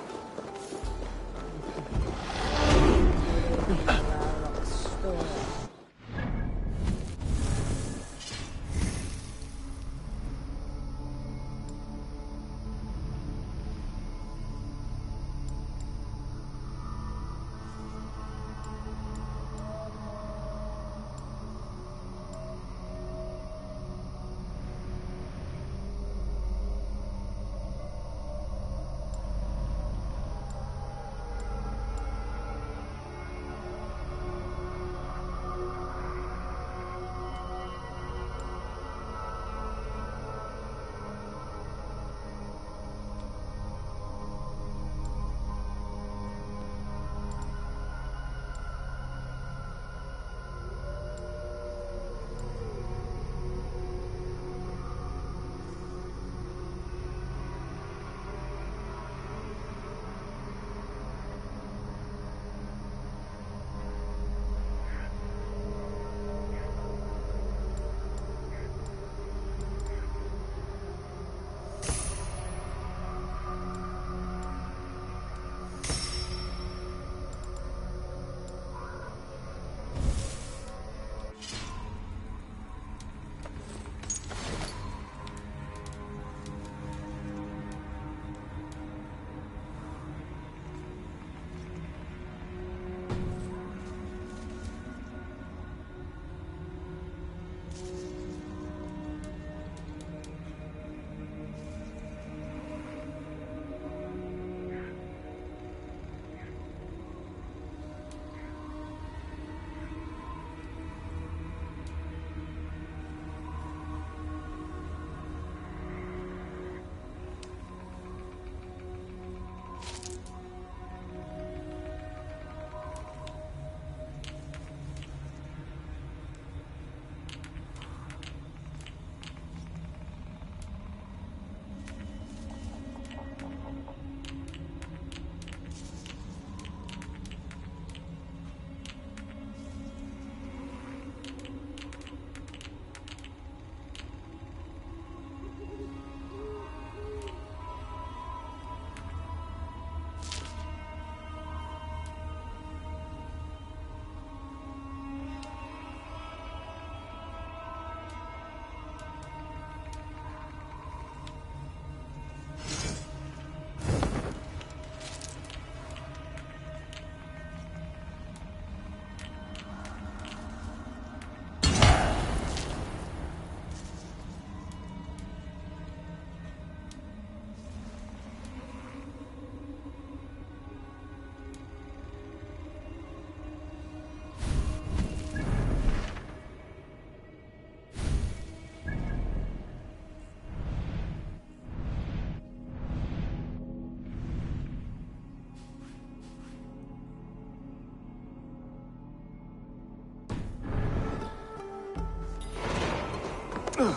Wedding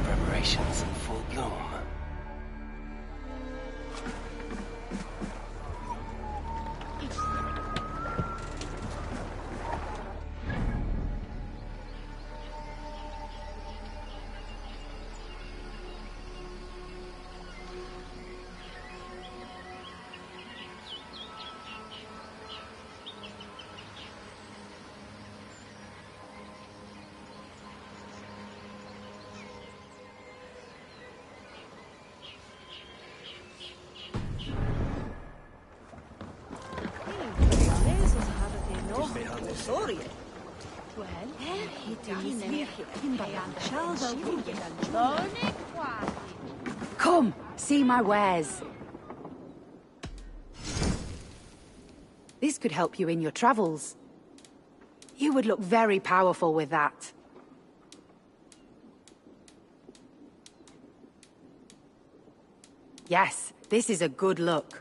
preparations in full bloom. Come, see my wares. This could help you in your travels. You would look very powerful with that. Yes, this is a good look.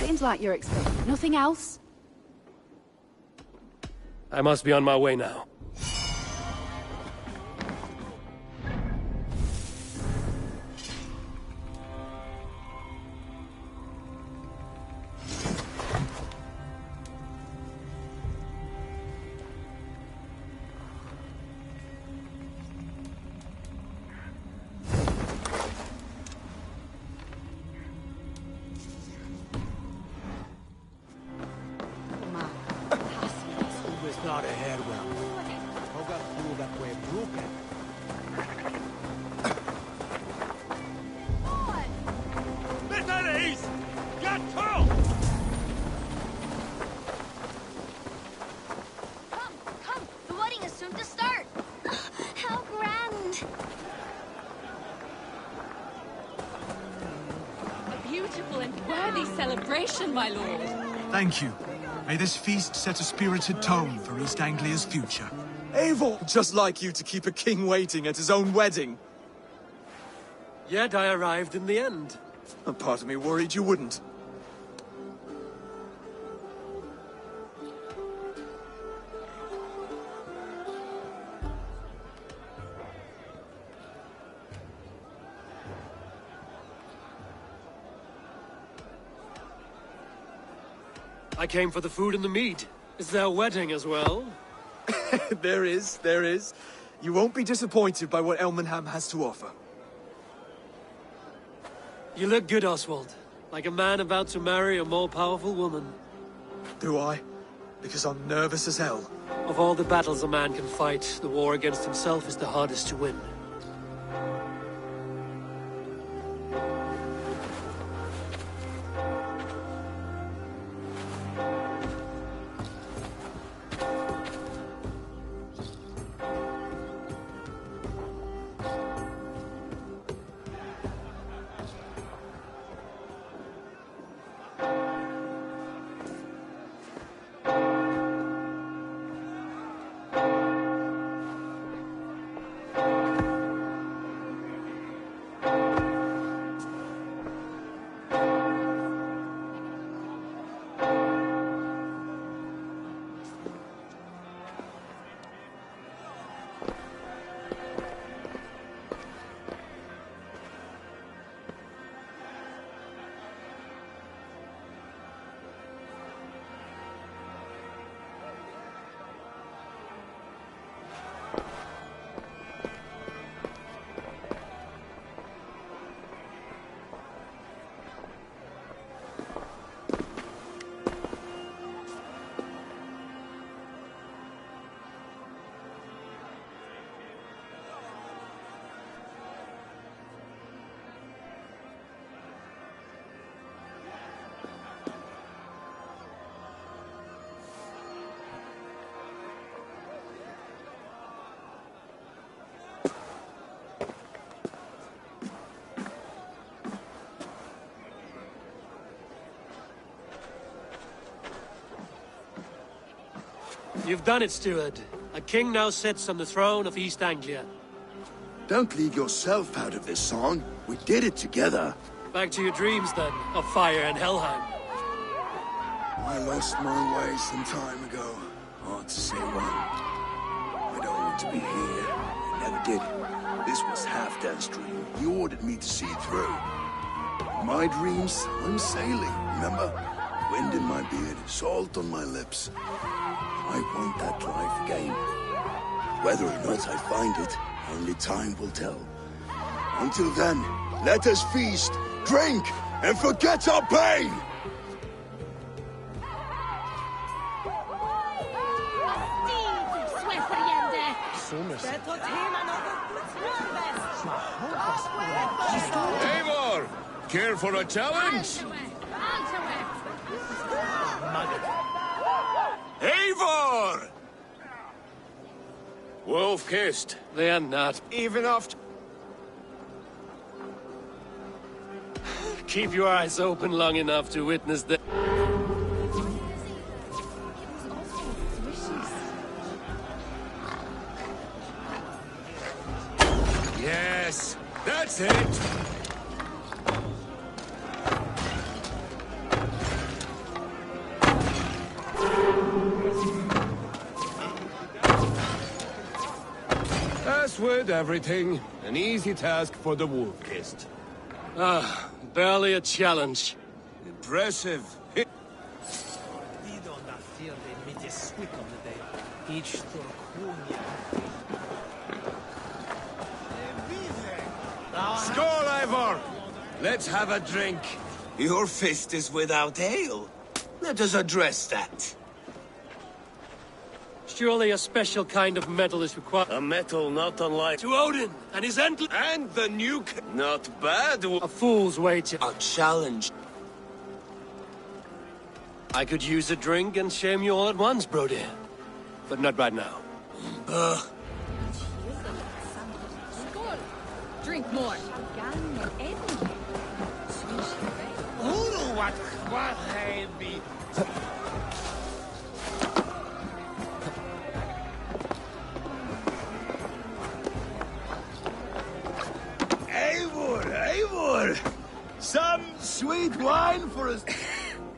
Seems like you're expecting nothing else. I must be on my way now. Not a headwell. Hoga pruva que bruca. Mercedes! Gatto! Come! The wedding is soon to start! How grand! A beautiful and worthy celebration, my lord. Thank you. May this feast set a spirited tone for East Anglia's future. Eivor! Just like you to keep a king waiting at his own wedding. Yet I arrived in the end. A part of me worried you wouldn't. I came for the food and the meat. Is there a wedding as well? There is. You won't be disappointed by what Elmenham has to offer. You look good, Oswald. Like a man about to marry a more powerful woman. Do I? Because I'm nervous as hell. Of all the battles a man can fight, the war against himself is the hardest to win. You've done it, steward. A king now sits on the throne of East Anglia. Don't leave yourself out of this song. We did it together. Back to your dreams, then, of fire and Helheim. I lost my way some time ago. Hard to say when. I don't want to be here. I never did. This was Halfdan's dream. He ordered me to see it through. In my dreams, I'm sailing, remember? Wind in my beard, salt on my lips. I want that life again. Whether or not I find it, only time will tell. Until then, let us feast, drink, and forget our pain! Eivor! Care for a challenge? Eivor! Wolf-kissed. They are not. Even after... Keep your eyes open long enough to witness the... Yes, that's it! As with everything, an easy task for the wolf-kissed. Ah, barely a challenge. Impressive. Skål, Eivor! Let's have a drink. Your fist is without ale. Let us address that. Surely a special kind of metal is required. A metal not unlike... To Odin and his end... And the nuke... Not bad. A fool's wager. A challenge. I could use a drink and shame you all at once, Brody. But not right now. Drink more. Eivor! Some sweet wine for us.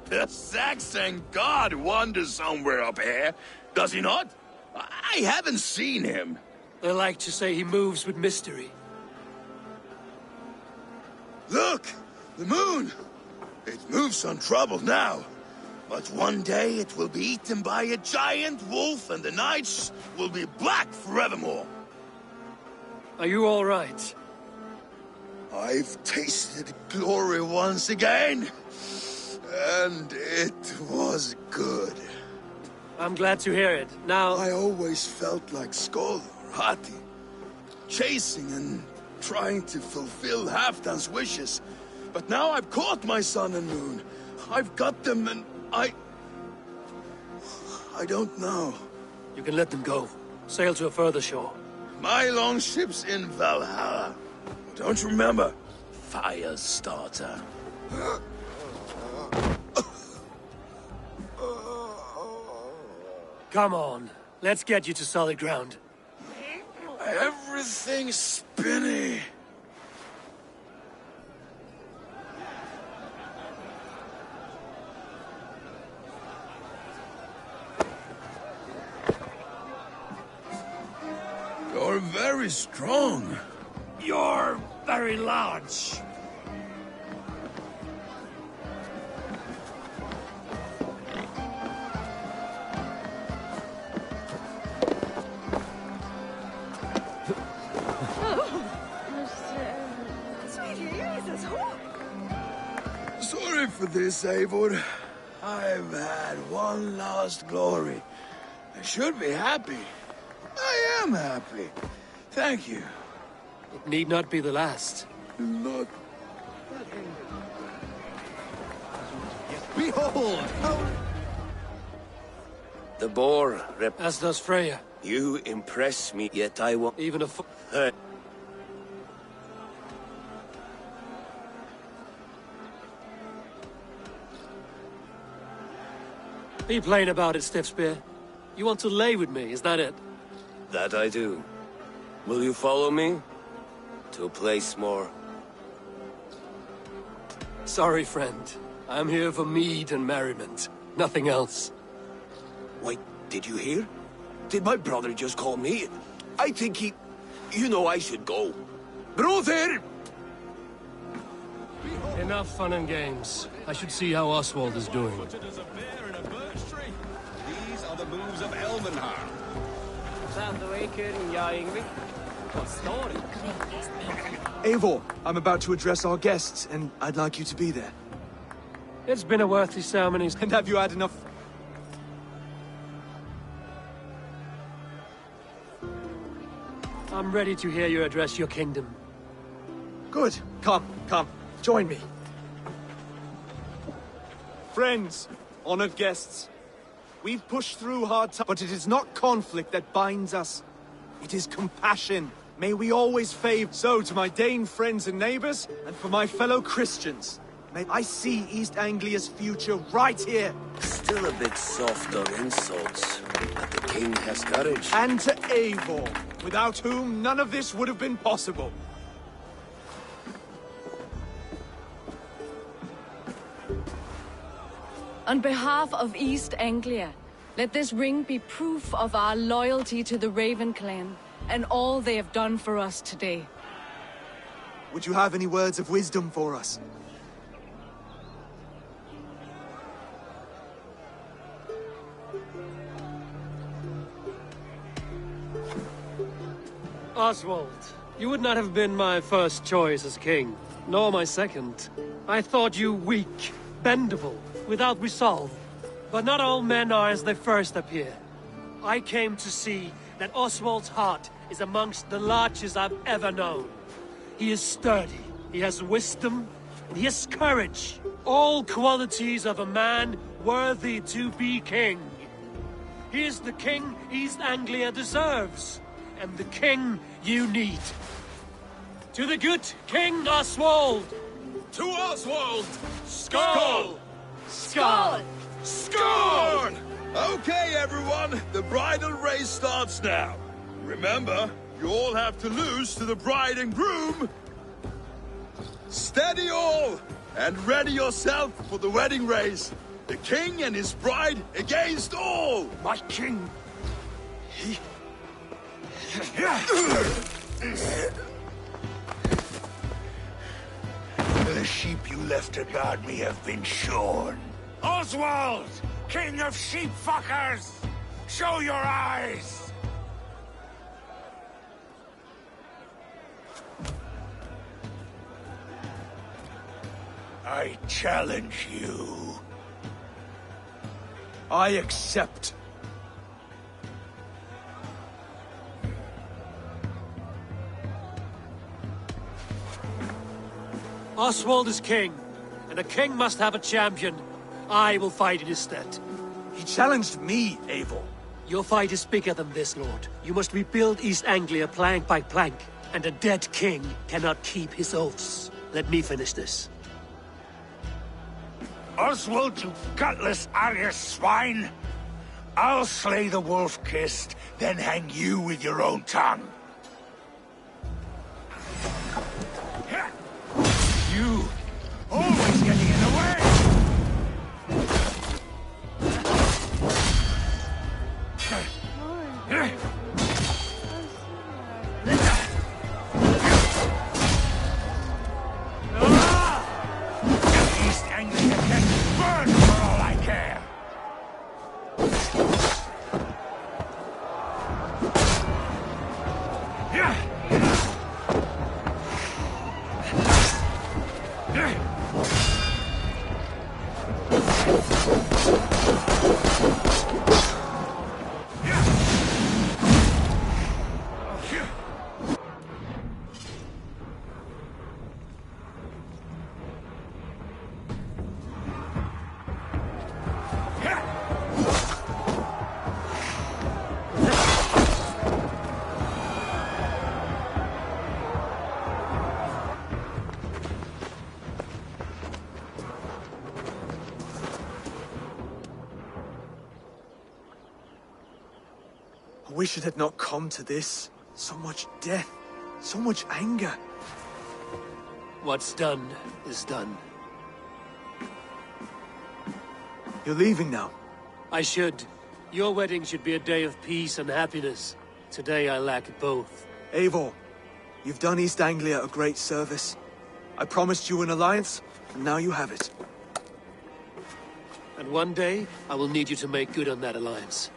The Saxon god wanders somewhere up here, does he not? I haven't seen him. They like to say he moves with mystery. Look! The moon! It moves untroubled now. But one day it will be eaten by a giant wolf and the nights will be black forevermore. Are you all right? I've tasted glory once again. And it was good. I'm glad to hear it. Now... I always felt like Skoll or Hati. Chasing and trying to fulfill Halfdan's wishes. But now I've caught my sun and moon. I've got them and I don't know. You can let them go. Sail to a further shore. My longship's in Valhalla. Don't you remember? Fire starter. Come on. Let's get you to solid ground. Everything's spinny. You're very strong. You're very large. Sorry for this, Eivor. I've had one last glory. I should be happy. I am happy. Thank you. It need not be the last. Not... Behold! The boar As does Freya. You impress me, yet I won't... Even a Be plain about it, Stiff Spear. You want to lay with me, is that it? That I do. Will you follow me? To a place more... Sorry, friend. I'm here for mead and merriment. Nothing else. Wait, did you hear? Did my brother just call me? I think he... You know I should go. Brother! Enough fun and games. I should see how Oswald is doing. These are the moves of Elvenhar. Eivor, I'm about to address our guests, and I'd like you to be there. It's been a worthy ceremony. And have you had enough... I'm ready to hear you address your kingdom. Good. Come, join me. Friends, honored guests, we've pushed through hard times, but it is not conflict that binds us. It is compassion. May we always favor. So, to my Dane friends and neighbors, and for my fellow Christians, may I see East Anglia's future right here. Still a bit soft on insults, but the king has courage. And to Eivor, without whom none of this would have been possible. On behalf of East Anglia, let this ring be proof of our loyalty to the Raven clan and all they have done for us today. Would you have any words of wisdom for us? Oswald, you would not have been my first choice as king, nor my second. I thought you weak, bendable, without resolve. But not all men are as they first appear. I came to see that Oswald's heart is amongst the largest I've ever known. He is sturdy, he has wisdom, and he has courage. All qualities of a man worthy to be king. He is the king East Anglia deserves, and the king you need. To the good King Oswald! To Oswald! Skull! Skull! Skull! Okay, everyone, the bridal race starts now. Remember, you all have to lose to the bride and groom. Steady all, and ready yourself for the wedding race. The king and his bride against all. My king, he... The sheep you left to guard me have been shorn. Oswald! King of sheep fuckers! Show your eyes! I challenge you. I accept. Oswald is king, and a king must have a champion. I will fight in his stead. He challenged me, Eivor. Your fight is bigger than this, Lord. You must rebuild East Anglia plank by plank, and a dead king cannot keep his oaths. Let me finish this. Oswald, you gutless Arya swine! I'll slay the wolf-kissed, then hang you with your own tongue. You always getting in the way! East Anglia can burn for all I care! wish it had not come to this. So much death, so much anger. What's done is done. You're leaving now. I should. Your wedding should be a day of peace and happiness. Today I lack both. Eivor, you've done East Anglia a great service. I promised you an alliance, and now you have it. And one day, I will need you to make good on that alliance.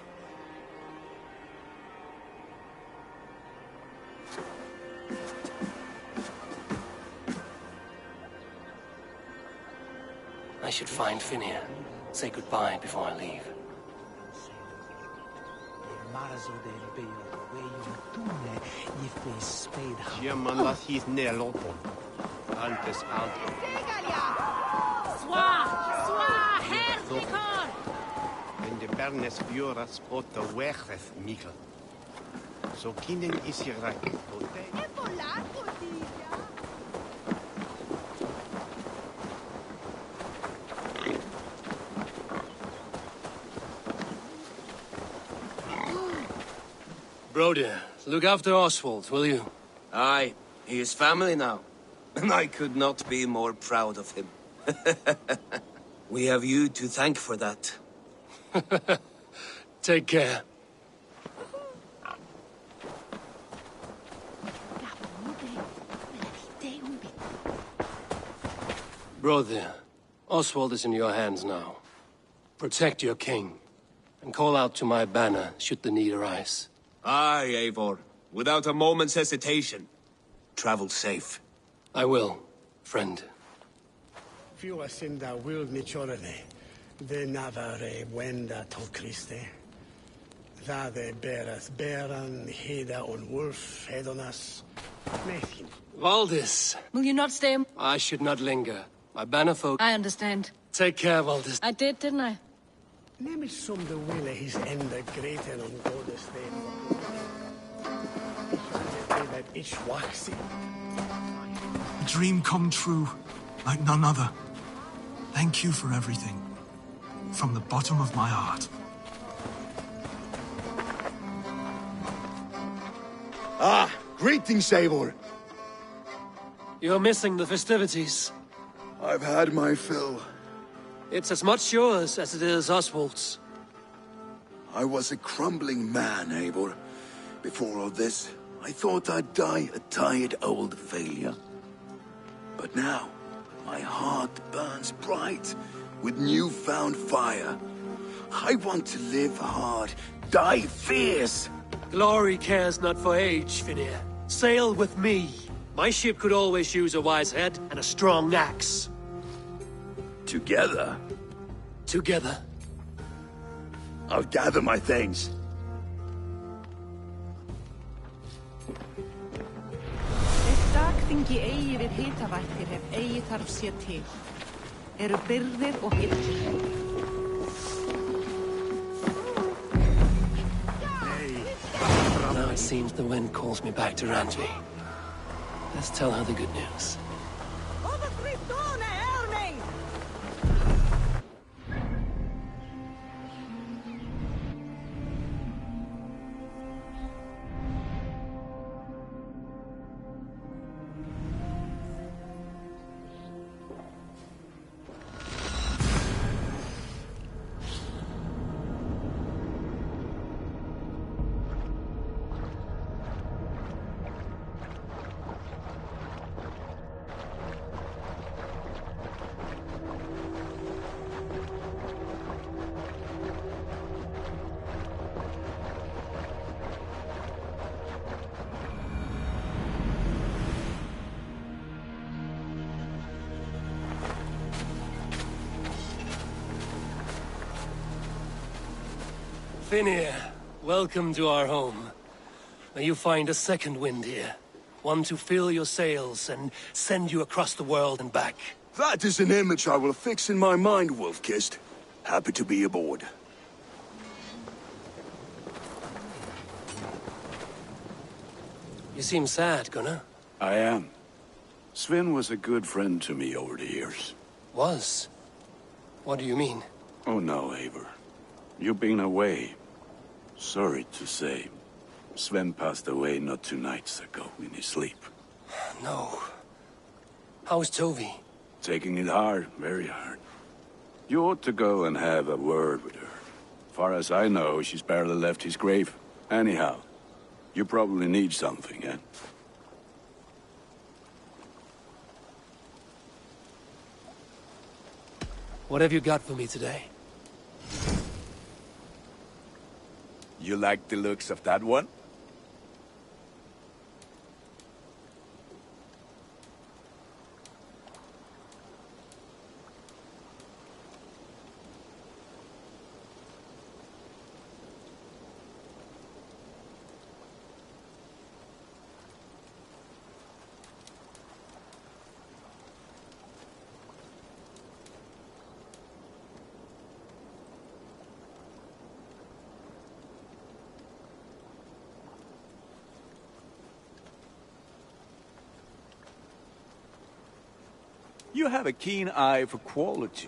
I should find Finir. Say goodbye before I leave. En de bernes vuras pot de wegres Mikkel. Zo kinderen is hier rijk. Broder, look after Oswald, will you? Aye, he is family now. And I could not be more proud of him. We have you to thank for that. Take care. Brother, Oswald is in your hands now. Protect your king, and call out to my banner should the need arise. Aye, Eivor. Without a moment's hesitation. Travel safe. I will, friend. Fiua sinda will nichorene. De navare wenda to Christe. Vade beras beran heda on wolf hedonas. Methin. Valdis. Will you not stay? I should not linger. My banner folk... I understand. Take care, Valdis. I did, didn't I? Nemlig som de ville his enda greten on godes sten. That each waxy. A dream come true, like none other. Thank you for everything. From the bottom of my heart. Ah, greetings, Eivor. You're missing the festivities. I've had my fill. It's as much yours as it is Oswald's. I was a crumbling man, Eivor. Before all this, I thought I'd die a tired old failure. But now, my heart burns bright with newfound fire. I want to live hard, die fierce. Glory cares not for age, Finir. Sail with me. My ship could always use a wise head and a strong axe. Together? Together. I'll gather my things. Dagþingi eigi við hitavættir ef eigi þarf sér til. Eru byrðir og gildir. Now it seems the wind calls me back to Randvi. Let's tell her the good news. Finir, welcome to our home. May you find a second wind here. One to fill your sails and send you across the world and back. That is an image I will fix in my mind, Wolf-Kissed. Happy to be aboard. You seem sad, Gunnar. I am. Sven was a good friend to me over the years. Was? What do you mean? Oh no, Eivor. You've been away. Sorry to say. Sven passed away not 2 nights ago in his sleep. No. How's Tovi? Taking it hard, very hard. You ought to go and have a word with her. Far as I know, she's barely left his grave. Anyhow, you probably need something, eh? What have you got for me today? You like the looks of that one? You have a keen eye for quality.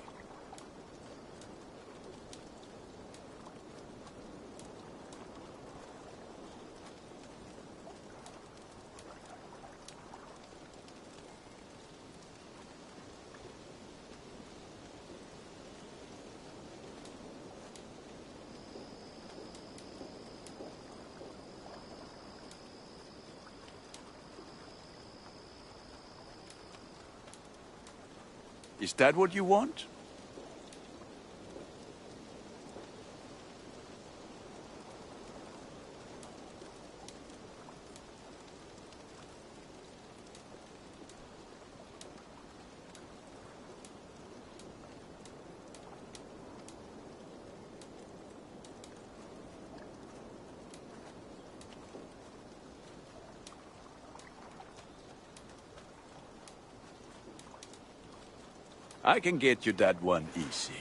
Is that what you want? I can get you that one easy.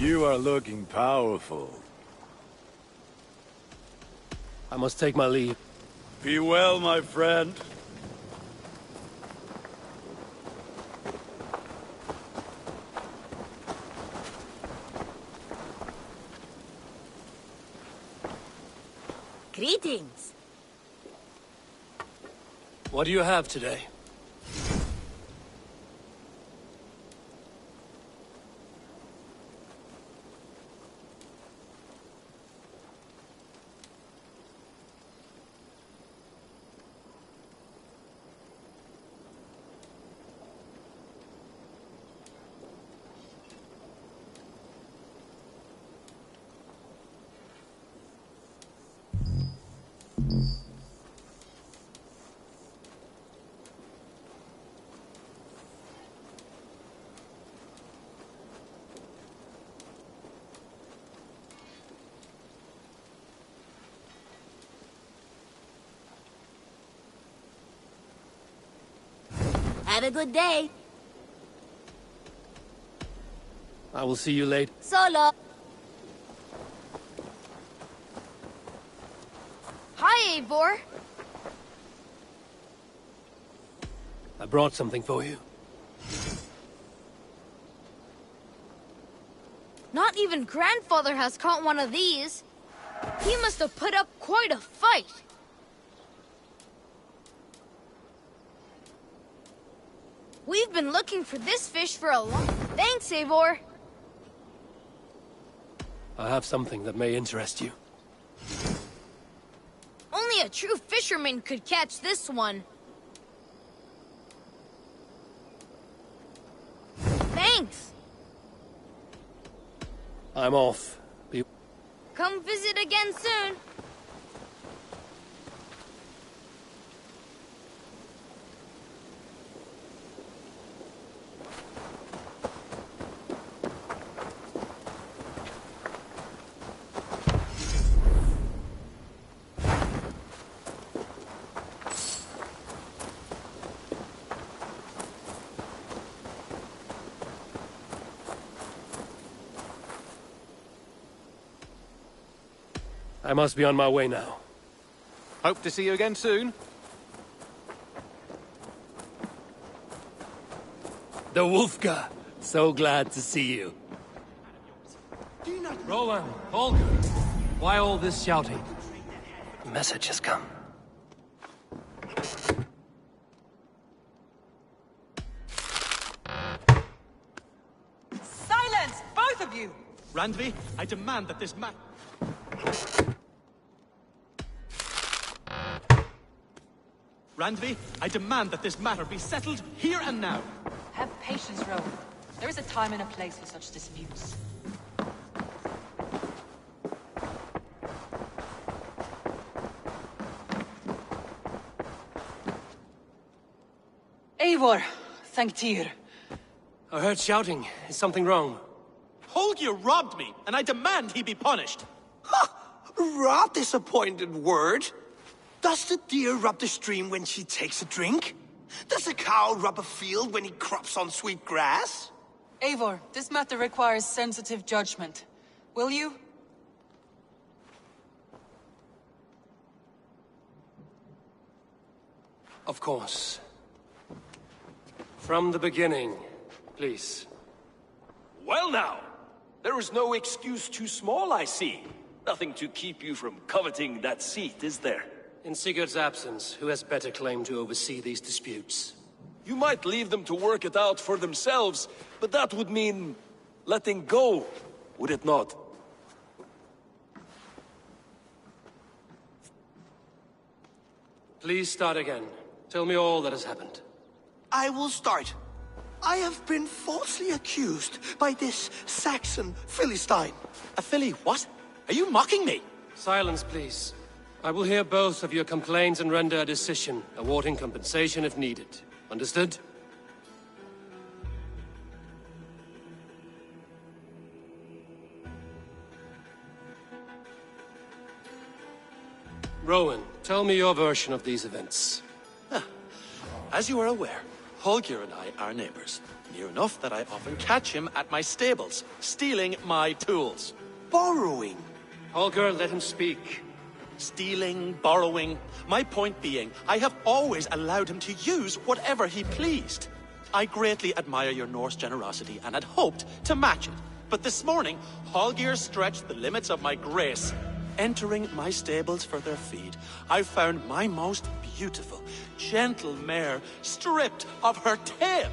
You are looking powerful. I must take my leave. Be well, my friend. Greetings. What do you have today? Have a good day. I will see you later. Solo. Hi, Eivor. I brought something for you. Not even Grandfather has caught one of these. He must have put up quite a fight. We've been looking for this fish for a long... Thanks, Eivor. I have something that may interest you. Only a true fisherman could catch this one. Thanks. I'm off. Come visit again soon. I must be on my way now. Hope to see you again soon. The Wolfgar. So glad to see you. Rowan, Holger, why all this shouting? A message has come. Silence, both of you! Randvi, I demand that this man... Randvi, I demand that this matter be settled here and now. Have patience, Rowan. There is a time and a place for such disputes. Eivor, thank Tyr. I heard shouting. Is something wrong? Holger robbed me, and I demand he be punished. Rot disappointed word. Does the deer rub the stream when she takes a drink? Does a cow rub a field when he crops on sweet grass? Eivor, this matter requires sensitive judgment. Will you? Of course. From the beginning, please. Well now, there is no excuse too small, I see. Nothing to keep you from coveting that seat, is there? In Sigurd's absence, who has better claim to oversee these disputes? You might leave them to work it out for themselves, but that would mean letting go, would it not? Please start again. Tell me all that has happened. I will start. I have been falsely accused by this Saxon Philistine. A Philly what? Are you mocking me? Silence, please. I will hear both of your complaints and render a decision, awarding compensation if needed. Understood? Rowan, tell me your version of these events. As you are aware, Holger and I are neighbors. Near enough that I often catch him at my stables, stealing my tools. Borrowing. Holger, let him speak. Stealing, borrowing. My point being, I have always allowed him to use whatever he pleased. I greatly admire your Norse generosity and had hoped to match it. But this morning, Holger stretched the limits of my grace. Entering my stables for their feed, I found my most beautiful, gentle mare stripped of her tail.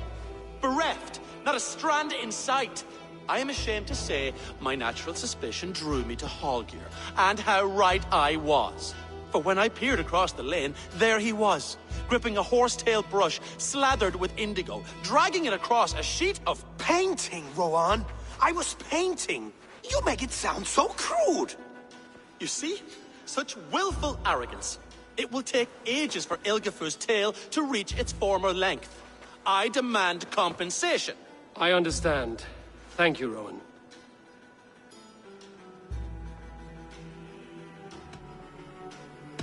Bereft, not a strand in sight. I am ashamed to say my natural suspicion drew me to Holger, and how right I was. For when I peered across the lane, there he was, gripping a horsetail brush slathered with indigo, dragging it across a sheet of... Painting, Rowan. I was painting. You make it sound so crude. You see? Such willful arrogance. It will take ages for Ilgifu's tail to reach its former length. I demand compensation. I understand. Thank you, Rowan.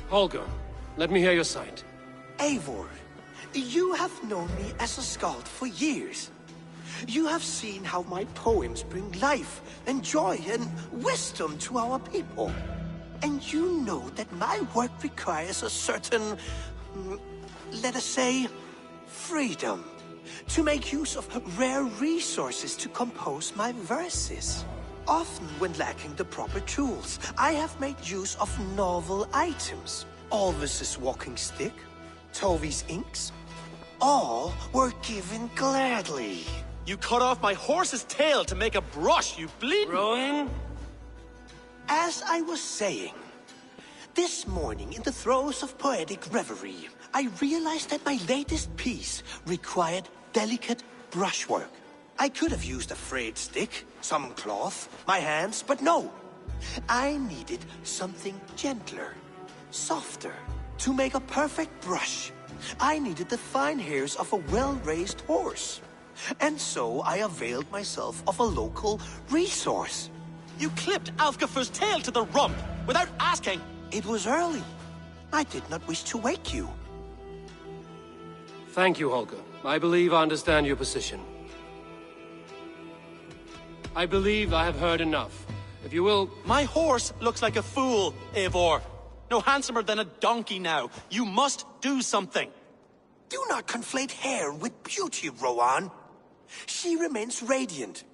Holger, let me hear your side. Eivor, you have known me as a skald for years. You have seen how my poems bring life and joy and wisdom to our people. And you know that my work requires a certain, let us say, freedom. To make use of rare resources to compose my verses. Often when lacking the proper tools, I have made use of novel items. Alvis's walking stick, Tovi's inks, all were given gladly. You cut off my horse's tail to make a brush, you bleed... Rowan? As I was saying, this morning in the throes of poetic reverie, I realized that my latest piece required delicate brushwork. I could have used a frayed stick, some cloth, my hands, but no. I needed something gentler, softer. To make a perfect brush, I needed the fine hairs of a well-raised horse. And so I availed myself of a local resource. You clipped Alfgafu's tail to the rump, without asking. It was early. I did not wish to wake you. Thank you, Holger. I believe I understand your position. I believe I have heard enough. If you will... My horse looks like a fool, Eivor. No handsomer than a donkey now. You must do something. Do not conflate hair with beauty, Rowan. She remains radiant.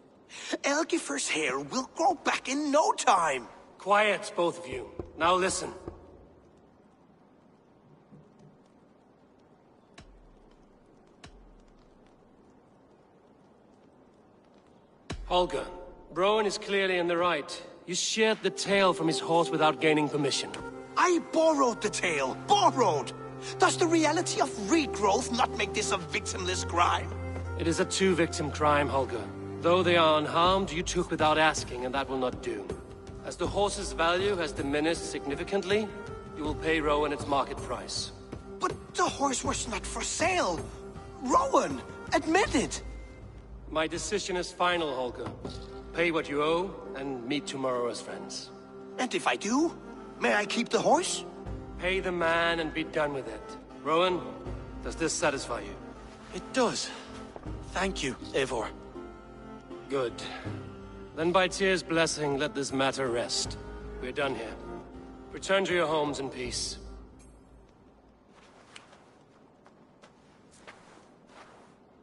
Elgifer's hair will grow back in no time. Quiet, both of you. Now listen. Holger, Browan is clearly in the right. You sheared the tail from his horse without gaining permission. I borrowed the tail. Borrowed! Does the reality of regrowth not make this a victimless crime? It is a two-victim crime, Holger. Though they are unharmed, you took without asking, and that will not do. As the horse's value has diminished significantly, you will pay Rowan its market price. But the horse was not for sale. Rowan, admit it. My decision is final, Holger. Pay what you owe, and meet tomorrow as friends. And if I do, may I keep the horse? Pay the man and be done with it. Rowan, does this satisfy you? It does. Thank you, Eivor. Good. Then by Tyr's blessing, let this matter rest. We're done here. Return to your homes in peace.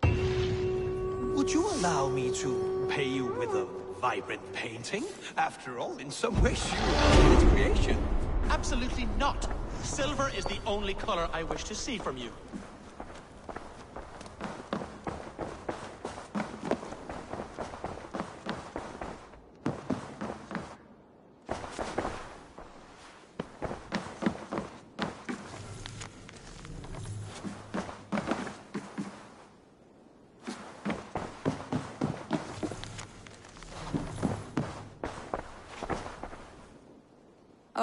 Would you allow me to pay you with a vibrant painting? After all, in some ways, you are its creation. Absolutely not. Silver is the only color I wish to see from you.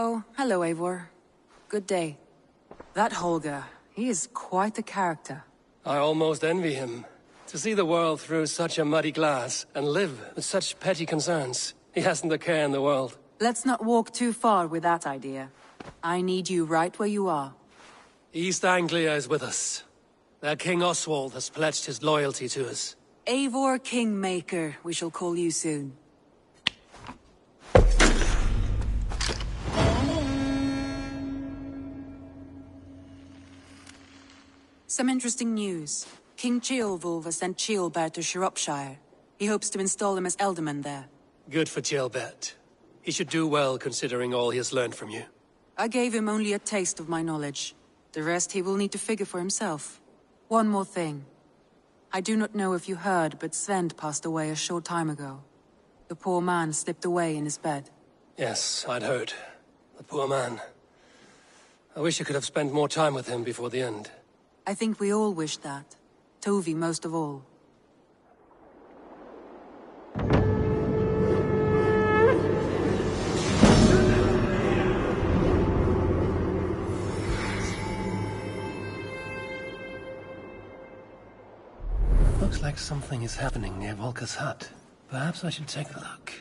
Oh, hello, Eivor. Good day. That Holger, he is quite the character. I almost envy him. To see the world through such a muddy glass, and live with such petty concerns. He hasn't a care in the world. Let's not walk too far with that idea. I need you right where you are. East Anglia is with us. Their King Oswald has pledged his loyalty to us. Eivor Kingmaker, we shall call you soon. Some interesting news. King Ceolwulf has sent Ceolbert to Shropshire. He hopes to install him as Elderman there. Good for Ceolbert. He should do well considering all he has learned from you. I gave him only a taste of my knowledge. The rest he will need to figure for himself. One more thing. I do not know if you heard, but Sven passed away a short time ago. The poor man slipped away in his bed. Yes, I'd heard. The poor man. I wish I could have spent more time with him before the end. I think we all wish that. Tovi most of all. Looks like something is happening near Volker's hut. Perhaps I should take a look.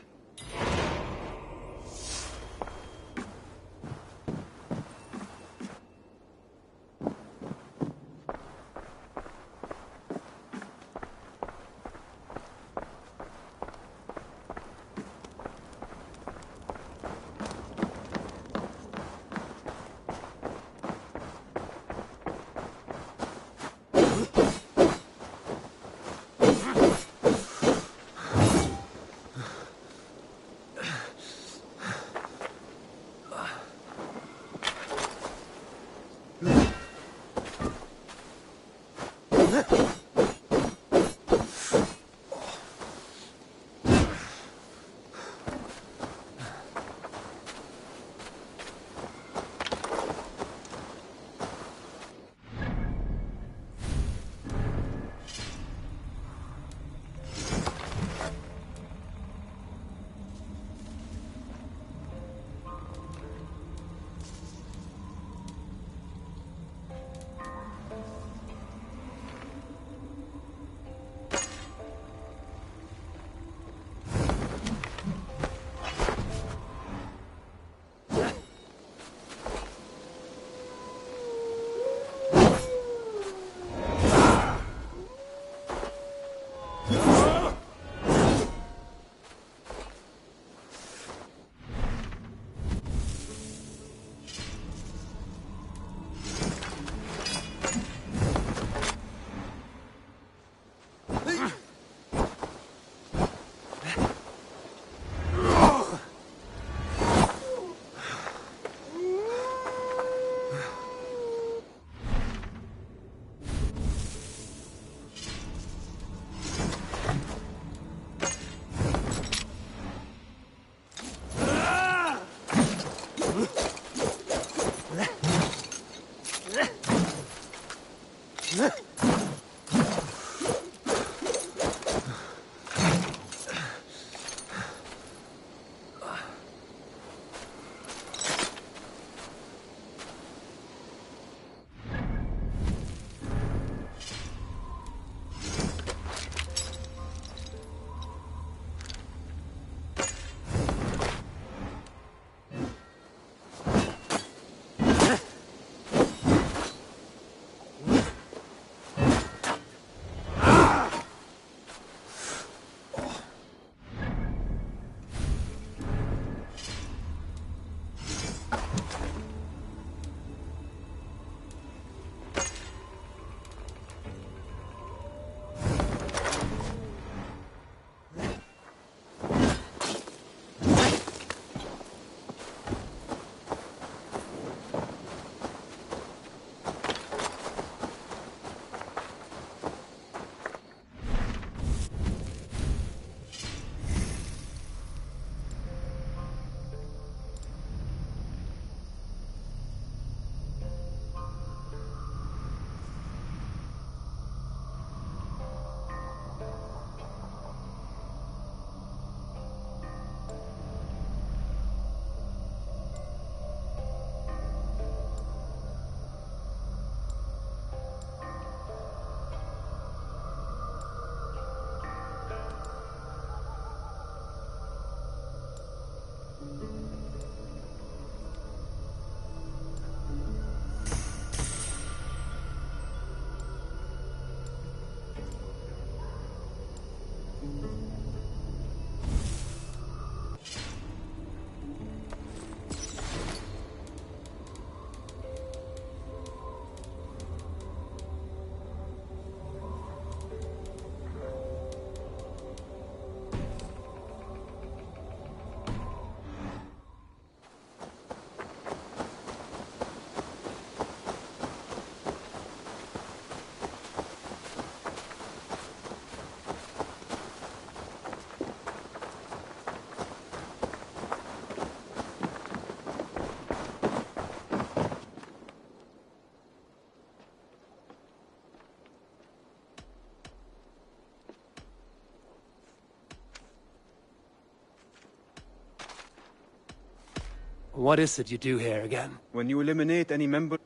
What is it you do here again? When you eliminate any member...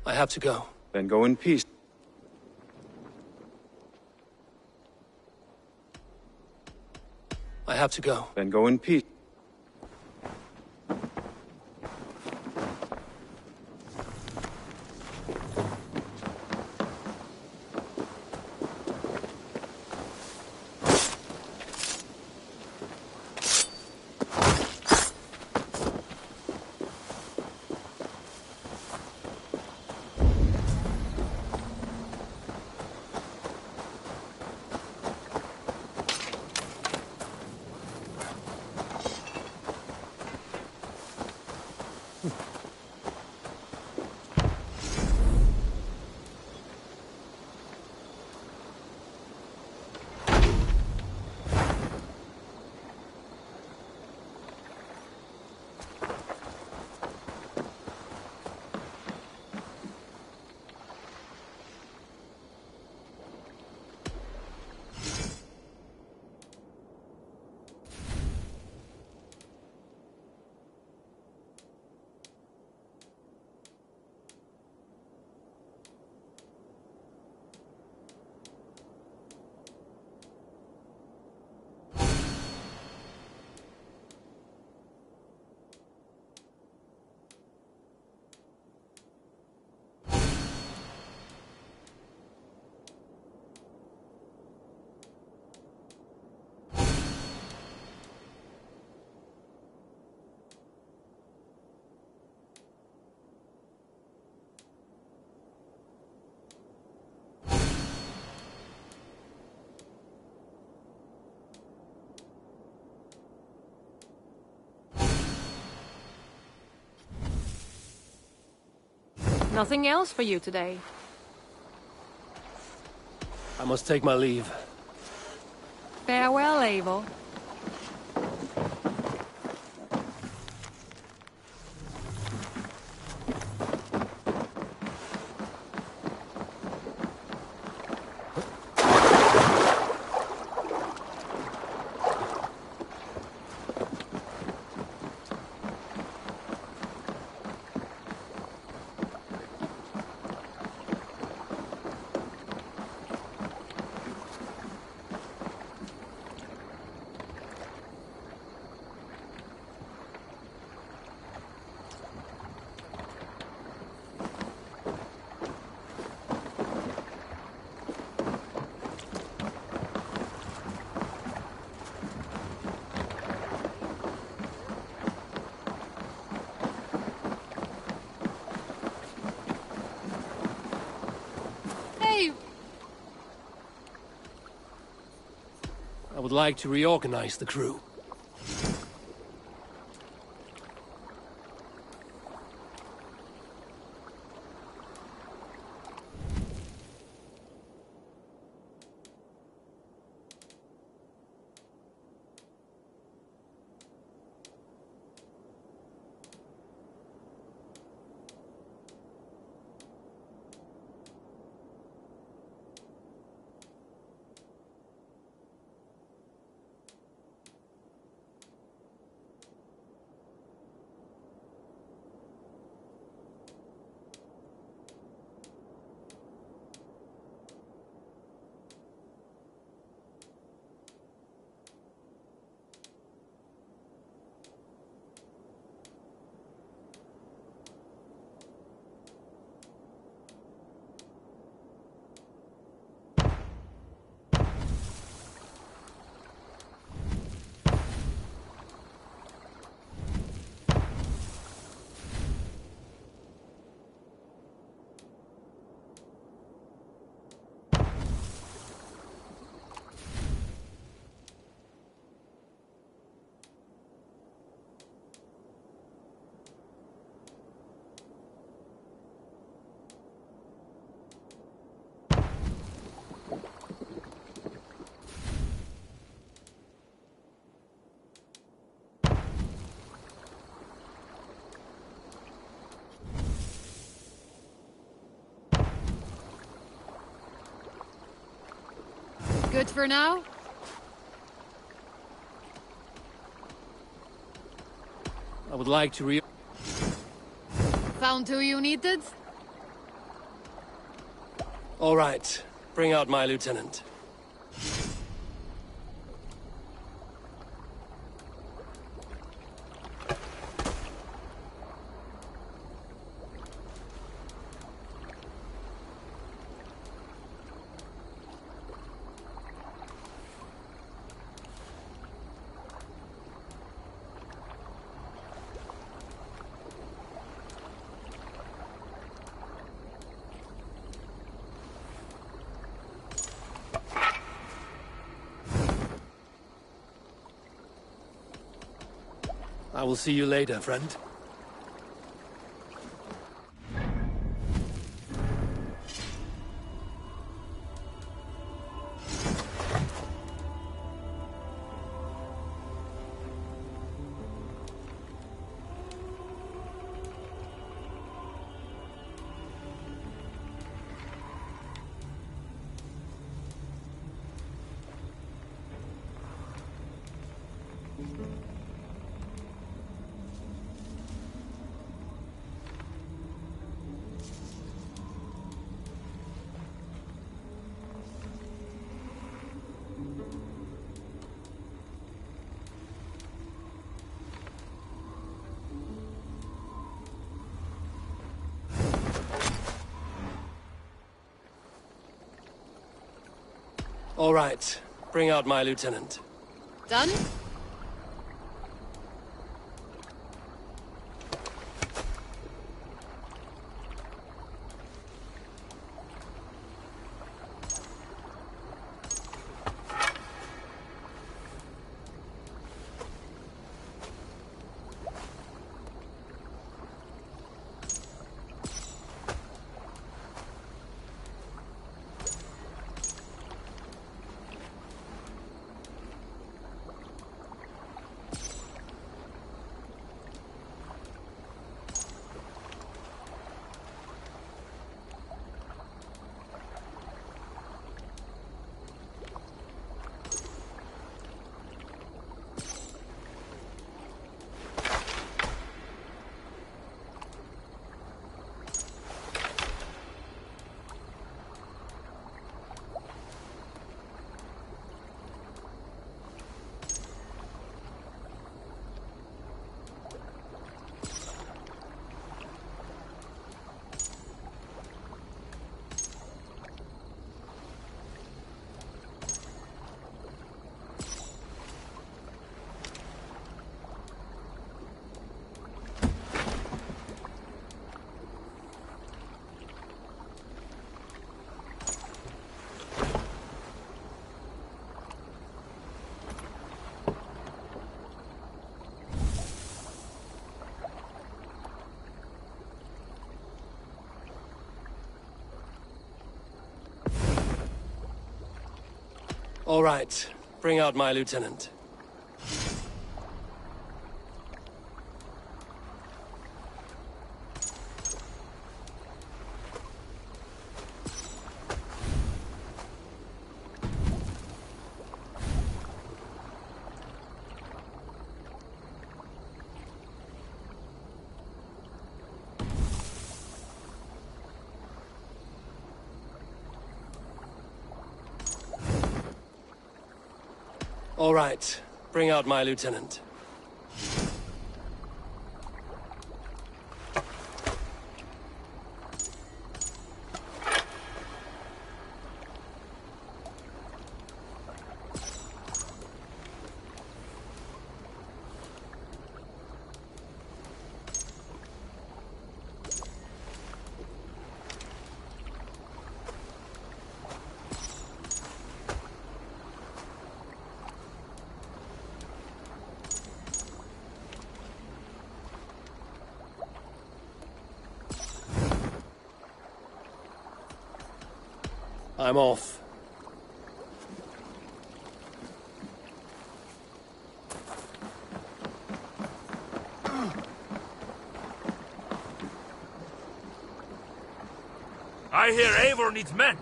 I have to go. Then go in peace. I have to go. Then go in peace. Nothing else for you today. I must take my leave. Farewell, Eivor. I would like to reorganize the crew. Good for now? I would like to Found who you needed? All right. Bring out my lieutenant. I will see you later, friend. All right. Bring out my lieutenant. Done? All right. Bring out my lieutenant. All right. Bring out my lieutenant. I'm off. I hear Eivor needs men.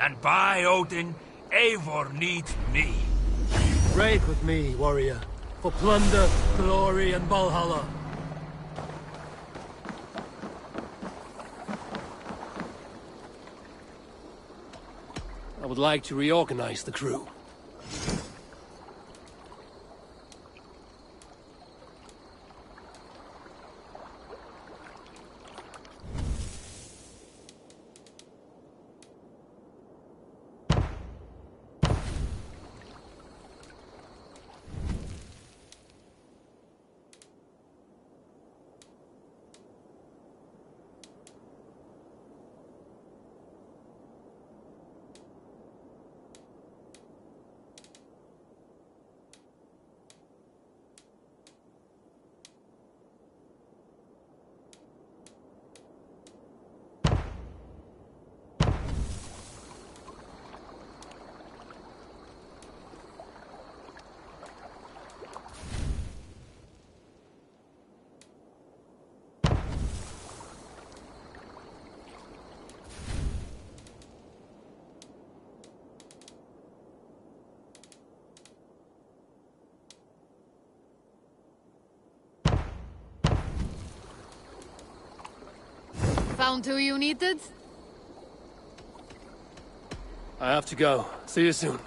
And by Odin, Eivor needs me. Raid with me, warrior. For plunder, glory, and Valhalla. I would like to reorganize the crew. Found who you needed? I have to go. See you soon.